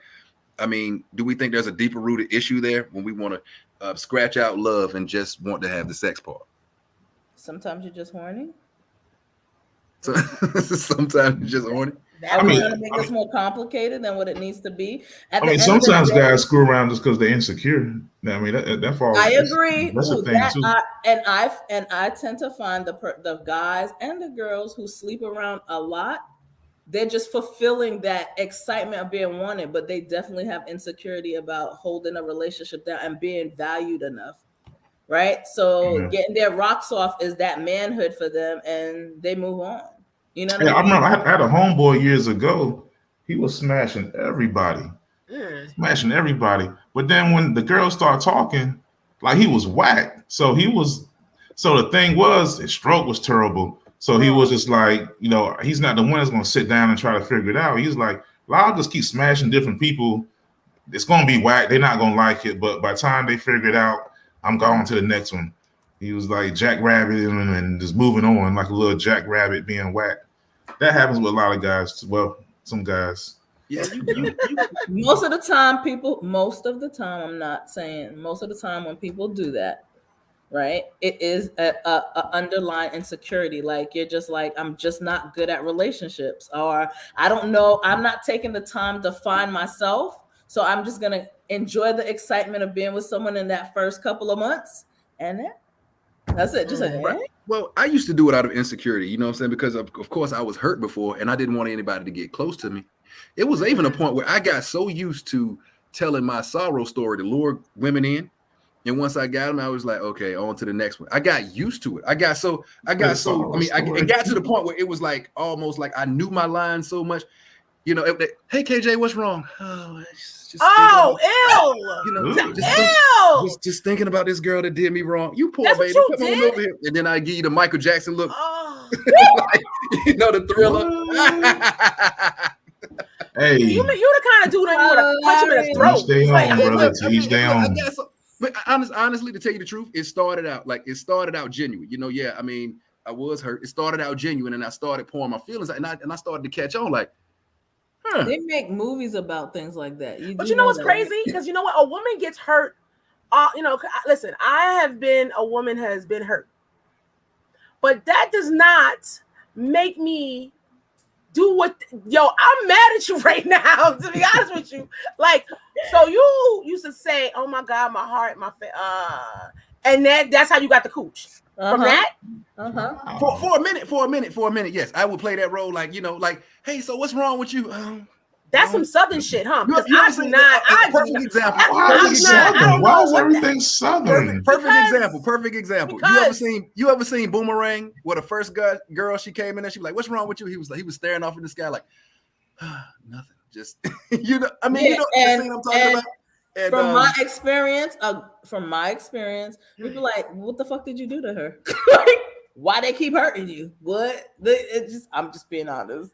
I mean, do we think there's a deeper rooted issue there when we want to scratch out love and just want to have the sex part? Sometimes you're just horny. So sometimes it's just horny. Are we trying to make this more complicated than what it needs to be? Sometimes guys screw around just because they're insecure. I mean, that falls. I agree. That's a thing too. I tend to find the guys and the girls who sleep around a lot, they're just fulfilling that excitement of being wanted, but they definitely have insecurity about holding a relationship down and being valued enough. Right? So getting their rocks off is that manhood for them, and they move on. You know what I mean? I remember I had a homeboy years ago. He was smashing everybody. Smashing everybody. But then when the girls start talking, like he was whack. So the thing was, his stroke was terrible. So he was just like, he's not the one that's going to sit down and try to figure it out. He's like, well, I'll just keep smashing different people. It's going to be whack. They're not going to like it. But by the time they figure it out, I'm going to the next one. He was like Jackrabbit and just moving on like a little Jackrabbit being whack. That happens with a lot of guys. Well, some guys. Yeah, most of the time, I'm not saying most of the time when people do that, right? It is a underlying insecurity. Like you're just like, I'm just not good at relationships, or I don't know, I'm not taking the time to find myself. So I'm just gonna enjoy the excitement of being with someone in that first couple of months, and then that's it. Just well, I used to do it out of insecurity, you know what I'm saying? Because of course I was hurt before, and I didn't want anybody to get close to me. It was even a point where I got so used to telling my sorrow story to lure women in, and once I got them, I was like, okay, on to the next one. I got used to it. I got so. I mean, it got to the point where it was like almost like I knew my lines so much. Hey KJ, what's wrong? Oh, just thinking about this girl that did me wrong. You poor baby, come on over here. And then I give you the Michael Jackson look. The thriller. Hey, you the kind of dude that you would have punched him in his throat. Stay on, brother. Each day on. But honestly, to tell you the truth, it started out genuine. I mean, I was hurt. It started out genuine, and I started pouring my feelings out, and I started to catch on like. They make movies about things like that. But you know what's crazy? Because you know what? A woman gets hurt. Listen, a woman has been hurt. But that does not make me do I'm mad at you right now, to be honest with you. Like, so you used to say, oh my God, my heart, and that's how you got the cooch. From that? For a minute, yes. I would play that role like, hey, so what's wrong with you? That's some Southern shit, huh? Because perfect example. Why is everything Southern? Perfect example. You ever seen Boomerang, where the first girl she came in and she was like, what's wrong with you? He was staring off in the sky like, nothing. Just the scene I'm talking about. And, from my experience, people like, what the fuck did you do to her? Why they keep hurting you? What? I'm just being honest.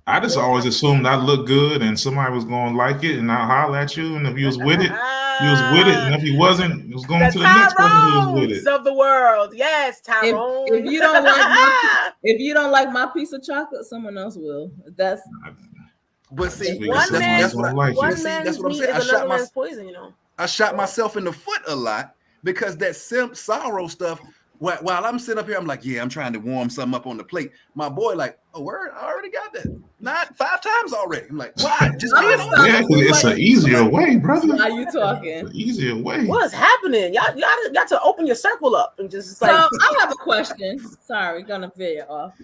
I just always assumed I looked good and somebody was going to like it and I'll holler at you. And if you was with it, you was with it. And if he wasn't, it was going to the next person who was with it. Of the world. Yes, Tyrone. If you don't like my piece of chocolate, someone else will. That's. But see, that's what I'm saying. I shot myself in the foot a lot because that sorrow stuff. While I'm sitting up here, I'm like, yeah, I'm trying to warm something up on the plate. My boy, like, oh, word, I already got that. Not 5 times already. I'm like, why? It's an easier way, brother. How you talking? Easier way. What's happening? Y'all got to open your circle up and just like. So I have a question. Sorry, gonna veer off.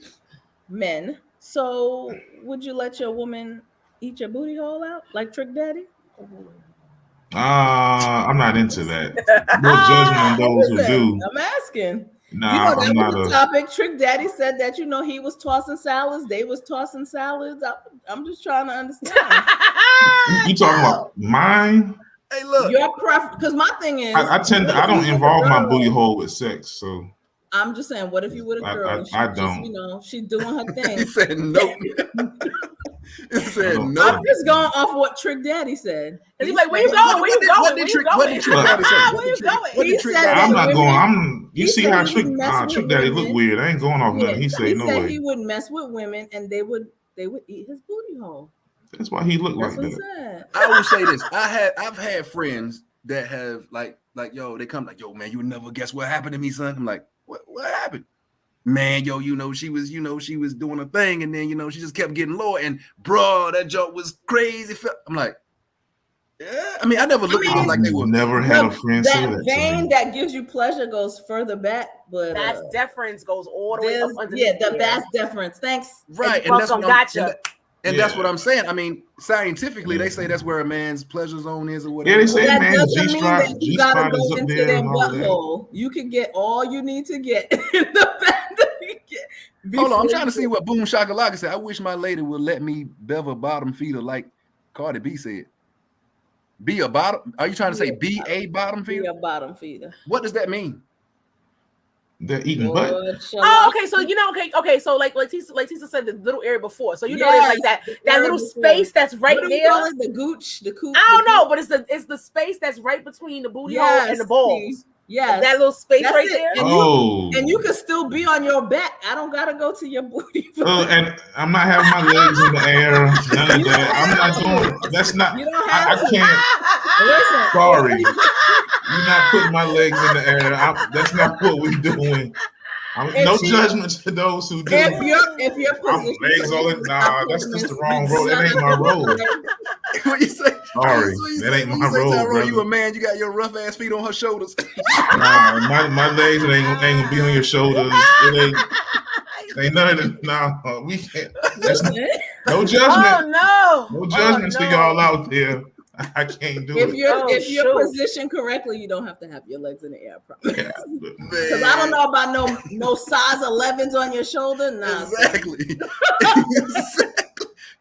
Men. So would you let your woman eat your booty hole out like Trick Daddy? I'm not into that. No judgment on those who do. I'm asking. Nah, that was the topic. Trick Daddy said that he was tossing salads. They was tossing salads. I'm just trying to understand. You talking about mine? Hey, look. Your preference, because my thing is, I don't involve my booty hole with sex. So I'm just saying, what if you with a girl? I don't. She's doing her thing. He said no. I'm just going off what Trick Daddy said. And he's like, where you going? What did Trick Daddy say? Where you going? He said I'm not going. You see how Trick Daddy look weird. I ain't going off nothing. He said no way. He would mess with women and they would eat his booty hole. That's why he looked like that. I will say this. I've had friends that have like yo, they come like, yo, man, you would never guess what happened to me, son. I'm like, what happened? man, yo, she was doing a thing, and then she just kept getting lower, and bro, that joke was crazy. I'm like, yeah. I mean, I never looked at them like they were. Never had a friend say that. That vein that gives you pleasure goes further back, but that's deference goes all the way up underneath. Yeah, the bass deference. Thanks. Right, and that's what that's what I'm saying. I mean, scientifically, they say that's where a man's pleasure zone is, or whatever. Yeah, they say that man's G-spot is up there. Their butthole. You can get all you need to get in the back. Hold on, I'm trying to see what Boom Shakalaka said. I wish my lady would let me bevel bottom feeder like Cardi B said. Be a bottom? Are you trying to say be a bottom feeder? Be a bottom feeder. What does that mean? They're eating butt. Oh, okay. So okay. So like Tisa said, the little area before. So there's like that little space that's right there. The gooch, the cooch. I don't know, but it's the space that's right between the booty hole and the balls. Yeah, that little space right there. And you can still be on your back. I don't gotta go to your booty. And I'm not having my legs in the air. None of that. I'm not doing. That's not. You don't have I can't. Listen. Sorry, you're not putting my legs in the air. That's not what we're doing. No judgment to those who do. If your position, legs all in, nah, that's just the wrong road. That ain't my road. What you say? Sorry, that ain't my road, brother. You a man? You got your rough ass feet on her shoulders. Nah, my legs ain't gonna be on your shoulders. It ain't none of it. Nah, we can't. No judgment. Oh no. No judgments to y'all out there. I can't do it. If you're positioned correctly, you don't have to have your legs in the air. Because I don't know about no size 11s on your shoulder. Nah, exactly.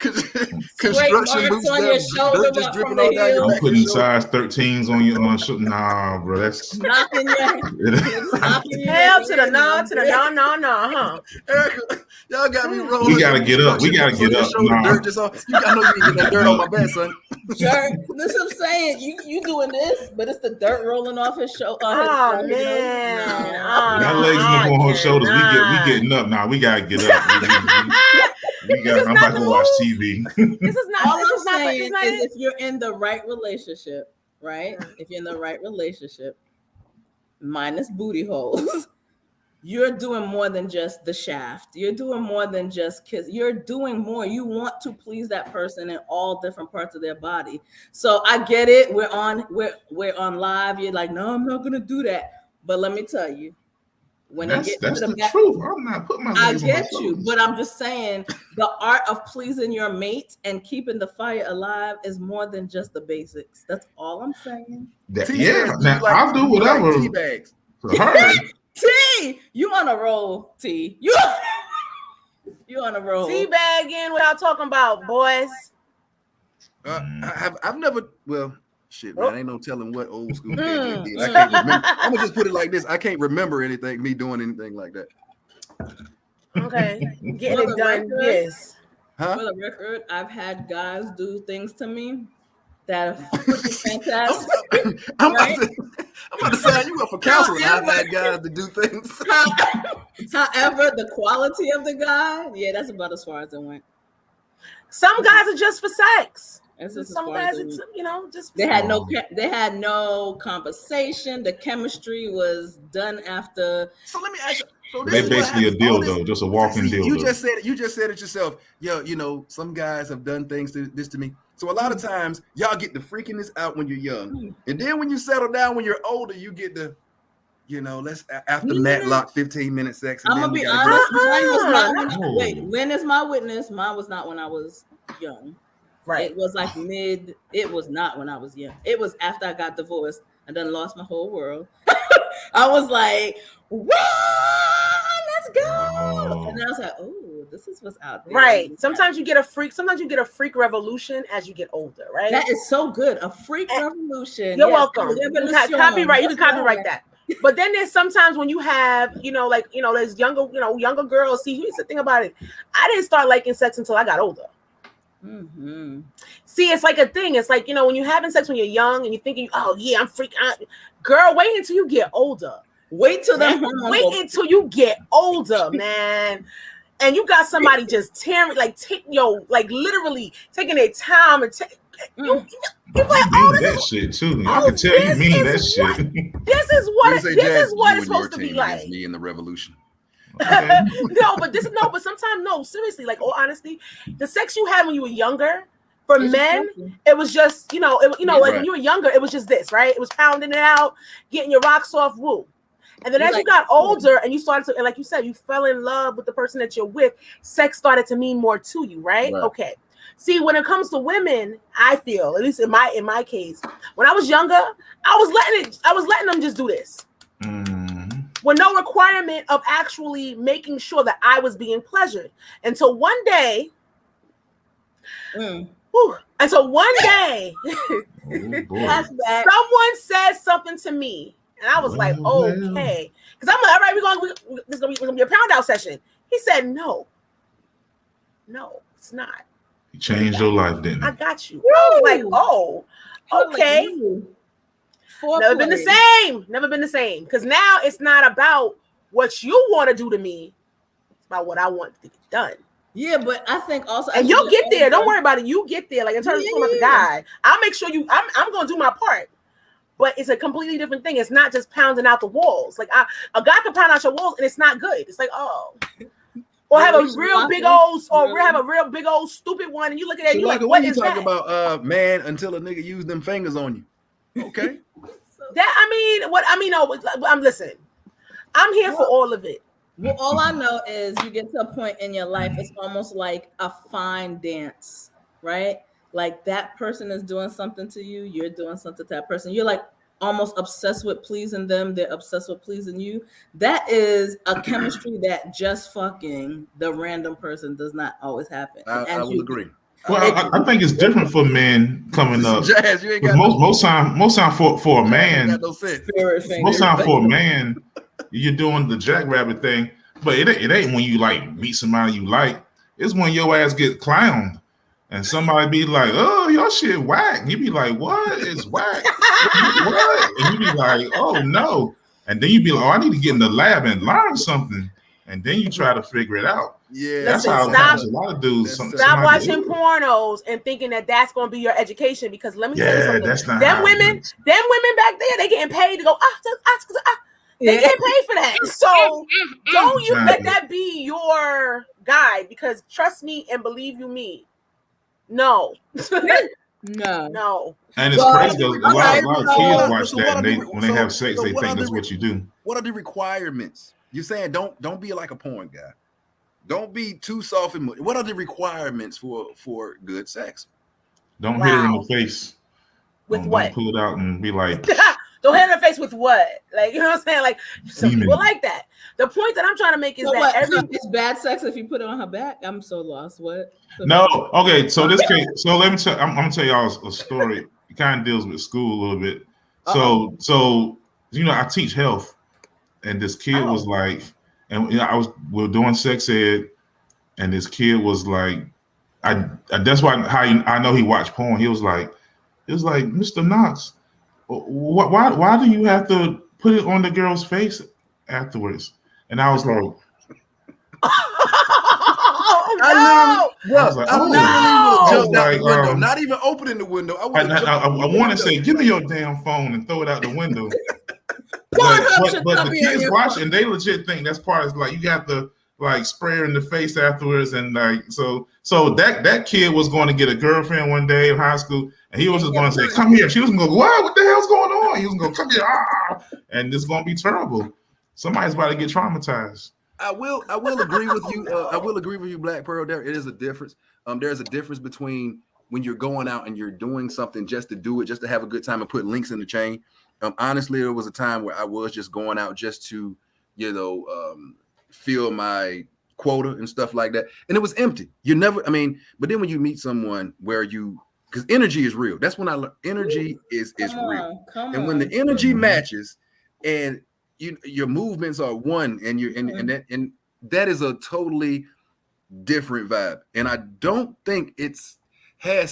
Construction boots on your shoulder just dripping all down your back. I'm putting size 13s on your shoulder. Nah, bro, that's knocking your hell to the no, huh? Erica, y'all got me rolling. We gotta get up. We gotta get up. Nah. Dirt just off. I know you can get that dirt on my back, son. Dirt. This is what I'm saying. You doing this, but it's the dirt rolling off his shoulder. Oh man. My legs up on her shoulders. We getting up now. We gotta get up. I'm about to watch TV. This is not. All I'm saying is if you're in the right relationship, right? If you're in the right relationship, minus booty holes, you're doing more than just the shaft. You're doing more than just kiss. You're doing more. You want to please that person in all different parts of their body. So I get it. We're on live. You're like, no, I'm not gonna do that. But let me tell you. That's the truth. I'm not putting my legs I get you, but I'm just saying the art of pleasing your mate and keeping the fire alive is more than just the basics. That's all I'm saying. I'll do whatever. T, you on a roll, T. You on a roll. Teabagging without talking about boys. I've never. Well. Shit, man, ain't no telling what old school did. I can't remember. I'm gonna just put it like this: I can't remember me doing anything like that. Okay, getting it done. Yes. For the record, I've had guys do things to me that are fantastic. I'm about to sign you up for counseling. I've had guys to do things. However, the quality of the guy, that's about as far as it went. Some guys are just for sex. Some guys, just they had no conversation. The chemistry was done after. So let me ask you. So they basically a dildo, just a walking dildo. You just said it yourself. Yo, some guys have done things to me. So a lot of times, y'all get the freakiness out when you're young, and then when you settle down, when you're older, you get the. Let's after Matlock 15-minute sex. I'm gonna be honest. When is my witness? Mine was not when I was young. Right. It was like it was not when I was young. It was after I got divorced. I done lost my whole world. I was like, whoa, let's go. And then I was like, oh, this is what's out there. Right. Sometimes you get a freak revolution as you get older, right? That is so good. A freak revolution. You're welcome. You can copyright that. But then there's sometimes when you have, there's younger girls. See, here's the thing about it. I didn't start liking sex until I got older. Mm-hmm. See, it's like a thing. It's like, when you're having sex when you're young and you're thinking, oh yeah, I'm freaking out. Girl, wait until you get older. Wait until you get older, man. And you got somebody just tearing, literally taking their time and you're like, that shit too. I can tell you mean that shit. This is what it's supposed to be like. Me in the revolution. No, but sometimes no, seriously, like all honesty, the sex you had when you were younger, for men, it was just, like when you were younger, it was just this, right? It was pounding it out, getting your rocks off, woo. And then as you got older and you started to, and like you said, you fell in love with the person that you're with, sex started to mean more to you, right? Okay. See, when it comes to women, I feel, at least in my case, when I was younger, I was letting them just do this. With no requirement of actually making sure that I was being pleasured. Until one day, someone said something to me, and I was like, okay. Because I'm like, all right, this is gonna be a pound out session. He said, no, it's not. He changed your life, didn't he? I got you. I was like, oh, okay. Never been the same. Because now it's not about what you want to do to me. It's about what I want to get done. Yeah, but I think also, and you'll get there. Don't worry about it. You get there. Like in terms of talking about the guy, I'll make sure I'm going to do my part. But it's a completely different thing. It's not just pounding out the walls. Like a guy can pound out your walls and it's not good. It's like, oh. Or have a real big old, stupid one, and you look at it, and you're like, what is that? You talk about man until a nigga use them fingers on you. Okay. I'm listening. I'm here for all of it. Well, all I know is you get to a point in your life, it's almost like a fine dance, right? Like that person is doing something to you, you're doing something to that person. You're like almost obsessed with pleasing them, they're obsessed with pleasing you. That is a chemistry that just fucking the random person does not always happen. I will agree. Well, I think it's different for men coming up. Jazz, you ain't got most time for a man. Most time for a man, you're doing the jackrabbit thing, but it ain't when you like meet somebody you like. It's when your ass get clowned. And somebody be like, oh, your shit whack. And you be like, what? It's whack. What? And you be like, oh, no. And then you be like, oh, I need to get in the lab and learn something. And then you try to figure it out. Yeah. That's how it happens. A lot of dudes. Stop watching pornos and thinking that that's going to be your education. Because let me tell you something. That's not them women back there, they getting paid to go, they get paid for that. So don't you let that be your guide. Because trust me and believe you me. No. No. And it's crazy because a lot of kids watch that, and when they have sex, they think that's what you do. What are the requirements? You're saying don't be like a porn guy. Don't be too soft and what are the requirements for good sex? Don't hit her in the face. With what? Don't pull it out and be like. Don't hit her in the face with what? Like, you know what I'm saying? Like, some people like that. The point that I'm trying to make is it's bad sex if you put it on her back. I'm so lost. What? No. Okay. So let me tell. I'm gonna tell y'all a story. It kind of deals with school a little bit. So I teach health, and this kid was like, and we were doing sex ed, and this kid was like, that's why I know he watched porn. He was like, Mr. Knox, why do you have to put it on the girl's face afterwards? And I was like, I literally jumped out the window, not even opening the window. I want to say, give me your damn phone and throw it out the window. but the kids watching, they legit think that's part of like you got to like spray her in the face afterwards, and like so that kid was going to get a girlfriend one day in high school, and he was just going to say, "Come here." She was going to go, "What the hell's going on?" He was going to come here, and it's going to be terrible. Somebody's about to get traumatized. I will agree with you. I will agree with you, Black Pearl. There it is a difference. There's a difference between when you're going out and you're doing something just to do it, just to have a good time and put links in the chain. Honestly, there was a time where I was just going out just to, fill my quota and stuff like that. And it was empty. But then when you meet someone where because energy is real. That's when I learned energy is real. And when the energy matches and your movements are one and and that is a totally different vibe. And I don't think I'm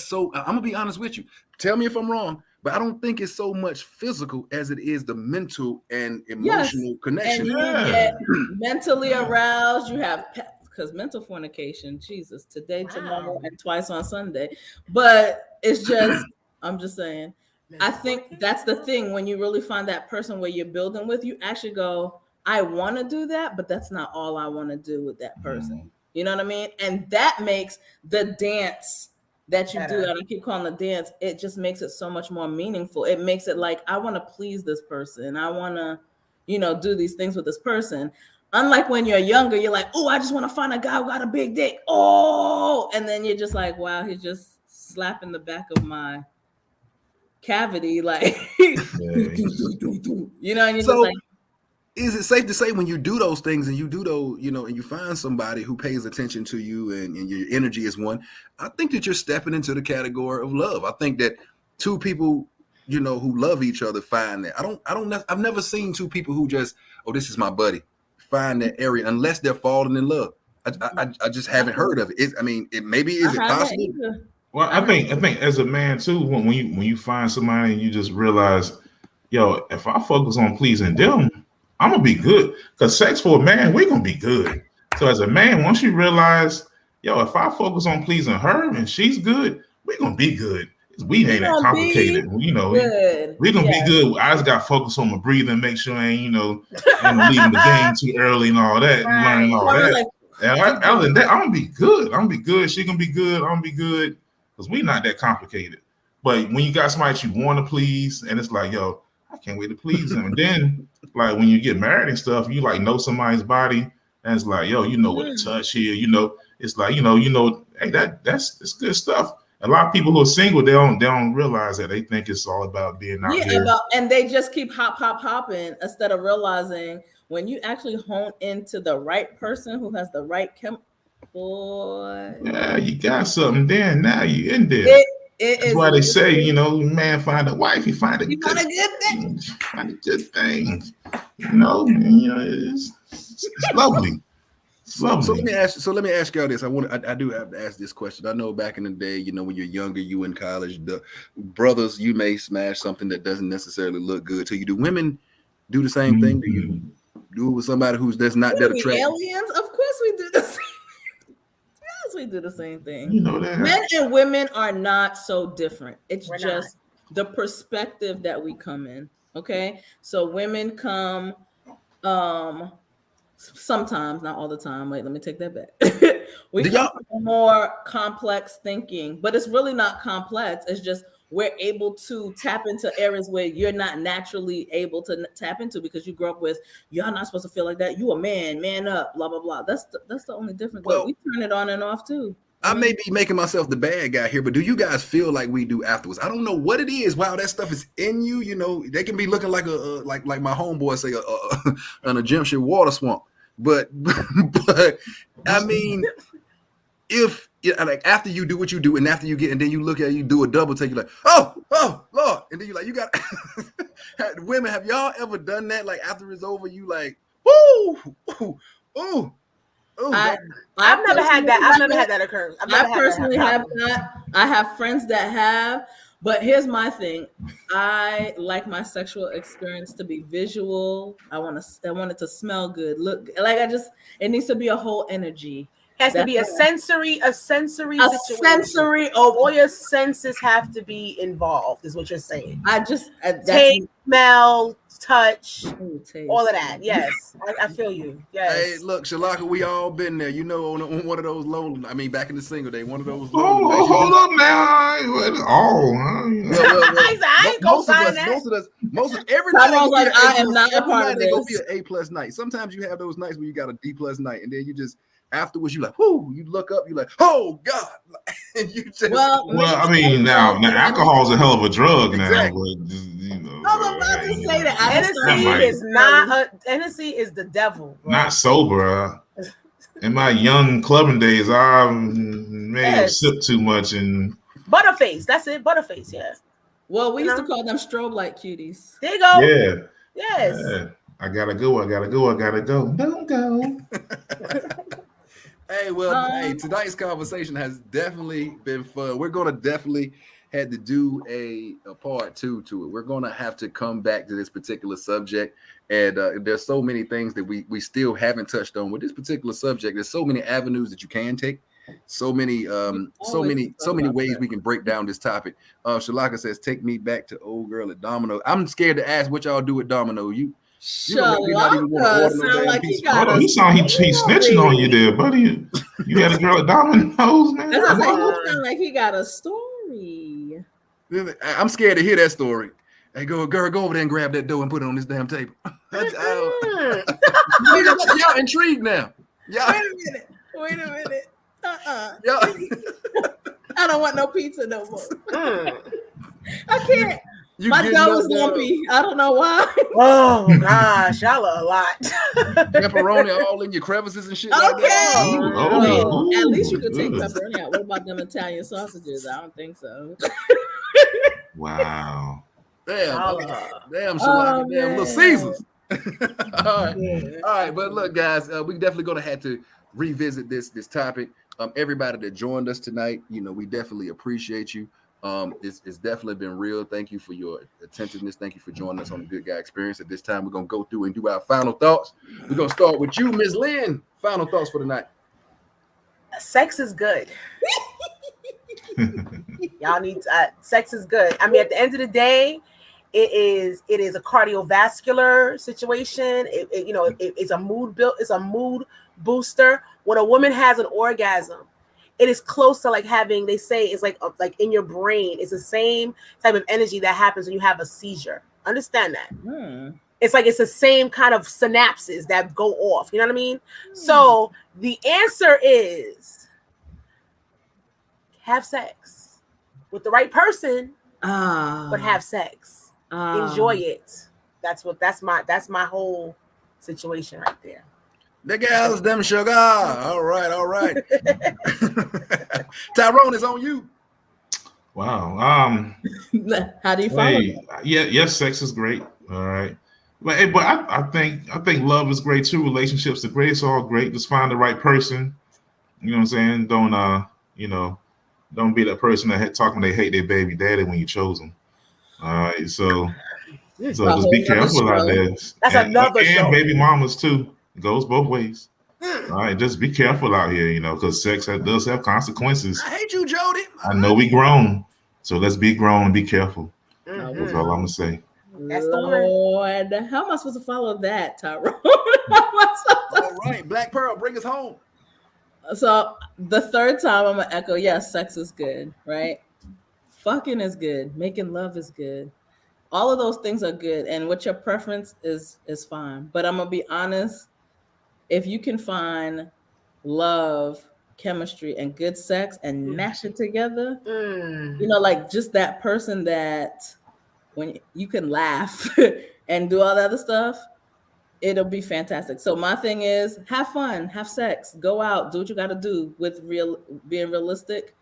gonna be honest with you. Tell me if I'm wrong. But I don't think it's so much physical as it is the mental and emotional connection. And you get mentally aroused. You have, because mental fornication, Jesus, today, tomorrow, and twice on Sunday. But it's just, I'm just saying, I think that's the thing. When you really find that person where you're building with, you actually go, I want to do that, but that's not all I want to do with that person. You know what I mean? And that makes the dance that you do, and I keep calling the dance, it just makes it so much more meaningful. It makes it like, I want to please this person. I want to, do these things with this person. Unlike when you're younger, you're like, oh, I just want to find a guy who got a big dick. Oh, and then you're just like, wow, he's just slapping the back of my cavity, like, and you're just like, is it safe to say when you do those things and you do those, and you find somebody who pays attention to you and your energy is one, I think that you're stepping into the category of love. I think that two people, who love each other find that. I've never seen two people who just, oh, this is my buddy, find that area unless they're falling in love. I just haven't heard of it. Is it possible? Well, I think as a man too, when you find somebody and you just realize, yo, if I focus on pleasing them, I'm gonna be good. Because sex for a man, we're gonna be good. So as a man, once you realize, yo, if I focus on pleasing her and she's good, we're gonna be good. We ain't that complicated. We're gonna be good. I just got to focus on my breathing, make sure I ain't, I'm leaving the game too early and all that, and learning all that. And other than that, I'm gonna be good. I'm gonna be good. She gonna be good. I'm gonna be good. Because we're not that complicated. But when you got somebody that you want to please, and it's like, yo, I can't wait to please them. And then, like, when you get married and stuff, you like know somebody's body, and it's like, yo, what to touch here, it's like, hey, that's good stuff. A lot of people who are single, they don't realize that. They think it's all about being out here. And they just keep hopping instead of realizing when you actually hone into the right person who has the right boy. Yeah, you got something there. Now you in there. That's why they say, man find a wife, he find a good thing. Find a good thing. It's lovely. It's lovely. So let me ask y'all this. I do have to ask this question. I know back in the day, when you're younger, you in college, the brothers, you may smash something that doesn't necessarily look good to you. Do women do the same thing? Do you do it with somebody that's not that attractive? Aliens? Of course we do the same. We do the same thing. That men and women are not so different. We're just not. The perspective that we come in. Okay, so women come sometimes, not all the time. Wait, let me take that back. We come from more complex thinking, but it's really not complex. It's just we're able to tap into areas where you're not naturally able to tap into because you grew up with, you're not supposed to feel like that. You a man up, blah, blah, blah. That's the only difference. Well, but we turn it on and off too. I may be making myself the bad guy here, but do you guys feel like we do afterwards? I don't know what it is. Wow, that stuff is in you. They can be looking like like my homeboy say an Egyptian water swamp. But I mean, if like after you do what you do, and after you get, and then you look at it, you do a double take, you're like, oh Lord, and then you're like, you got women. Have y'all ever done that? Like after it's over, you like, ooh. I've never had that. I've never had that occur. I personally have not. I have friends that have, but here's my thing. I like my sexual experience to be visual. I want it to smell good, look like it needs to be a whole energy. Has to be a sensory situation. All your senses have to be involved, is what you're saying. Taste, smell, touch, all of that. Yes, I feel you. Yes. Hey, look, Shalaka, we all been there. On one of those lonely. I mean, back in the single day, one of those. Hold up now. I ain't gonna sign that. Most of every night. I am not a part of this. Go be an A+ night. Sometimes you have those nights where you got a D+ night, and then you just. Afterwards, you like, whoo! You look up, you like, oh God! And you just I mean, now alcohol is a hell of a drug exactly. now. I'm about to say that Hennessy is the devil. Bro. Not sober. In my young clubbing days, I may have sipped too much and Butterface. That's it, Butterface. Yeah. Well, we used to call them strobe light cuties. There you go. Yeah. Yes. Yeah. I gotta go. Don't go. Hey, tonight's conversation has definitely been fun. We're gonna definitely had to do a part 2 to it. We're gonna have to come back to this particular subject, and there's so many things that we still haven't touched on with this particular subject. There's so many avenues that you can take, so many ways we can break down this topic. Shalaka says, "Take me back to old girl at Domino." I'm scared to ask what y'all do at Domino. Shalaka sound like he got he snitching on you there, buddy. You had a girl at Domino's, man. He sound like he got a story. I'm scared to hear that story. Hey, girl, go over there and grab that dough and put it on this damn table. Y'all intrigued now. Wait a minute. I don't want no pizza no more. I can't. My dough is lumpy. I don't know why. Oh gosh, y'all are a lot. Pepperoni all in your crevices and shit. Okay. Like that. At least you could take pepperoni out. What about them Italian sausages? I don't think so. Wow. Damn, Shalaka, damn Little Caesars. All right, but look, guys, we definitely gonna have to revisit this topic. Everybody that joined us tonight, we definitely appreciate you. It's definitely been real. Thank you for your attentiveness. Thank you for joining us on the Good Guy Experience. At this time, we're gonna go through and do our final thoughts. We're gonna start with you, Ms. Lynn. Final thoughts for the night. Sex is good. Y'all need sex is good. I mean, at the end of the day, it is a cardiovascular situation. It's a mood build. It's a mood booster. When a woman has an orgasm, it is close to like having. They say it's like in your brain. It's the same type of energy that happens when you have a seizure. Understand that? It's like it's the same kind of synapses that go off. You know what I mean? So the answer is have sex with the right person, but have sex. Enjoy it. That's my whole situation right there. The gals, them sugar. All right. Tyrone, is on you. Wow. How do you follow? Yes, sex is great. All right. But I think love is great too. Relationships are great. It's all great. Just find the right person. You know what I'm saying? Don't be that person that talking they hate their baby daddy when you chose them. All right. So just be careful out there. That's another show. And baby mamas too. It goes both ways. All right. Just be careful out here, because sex does have consequences. I hate you, Jody. I know we grown. So let's be grown and be careful. That's all I'm going to say. That's the Lord, how am I supposed to follow that, Tyrone? All right, Black Pearl, bring us home. So the third time I'm gonna echo, yes, sex is good, right? Fucking is good, making love is good. All of those things are good, and what your preference is fine. But I'm gonna be honest, if you can find love, chemistry, and good sex and mash it together, like just that person that when you can laugh and do all that other stuff, it'll be fantastic. So my thing is have fun, have sex, go out, do what you got to do with being realistic.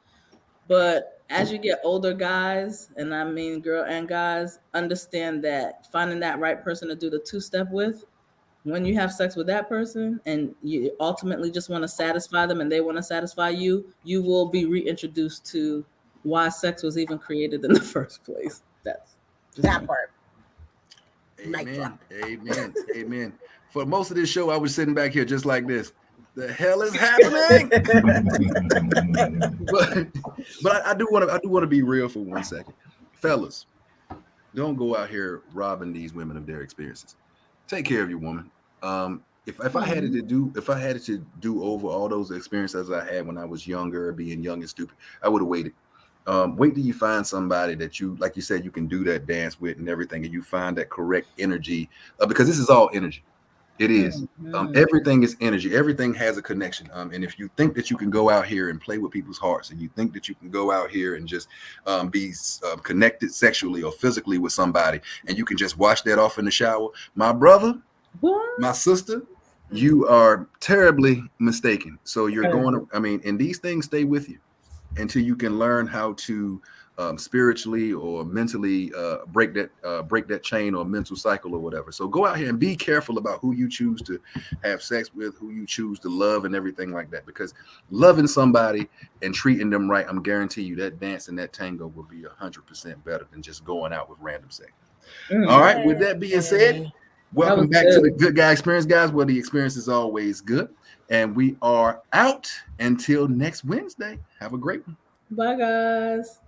But as you get older, guys, and I mean girl and guys, understand that finding that right person to do the two-step with, when you have sex with that person and you ultimately just want to satisfy them and they want to satisfy you, you will be reintroduced to why sex was even created in the first place. That's that part. Amen. For most of this show, I was sitting back here just like this. The hell is happening? but I do want to be real for 1 second, fellas. Don't go out here robbing these women of their experiences. Take care of your woman. If I had to do over all those experiences I had when I was younger, being young and stupid, I would have waited. Wait till you find somebody that you, like you said, you can do that dance with and everything, and you find that correct energy, because this is all energy. It is. Everything is energy. Everything has a connection. And if you think that you can go out here and play with people's hearts, and you think that you can go out here and just be connected sexually or physically with somebody, and you can just wash that off in the shower, my brother, my sister, you are terribly mistaken. So you're going to, and these things stay with you until you can learn how to spiritually or mentally break that chain or mental cycle or whatever. So go out here and be careful about who you choose to have sex with, who you choose to love, and everything like that. Because loving somebody and treating them right, I'm guarantee you that dance and that tango will be 100% better than just going out with random sex. All right. With that being said, welcome back to the Good Guy Experience, guys, where the experience is always good. And we are out until next Wednesday. Have a great one. Bye, guys.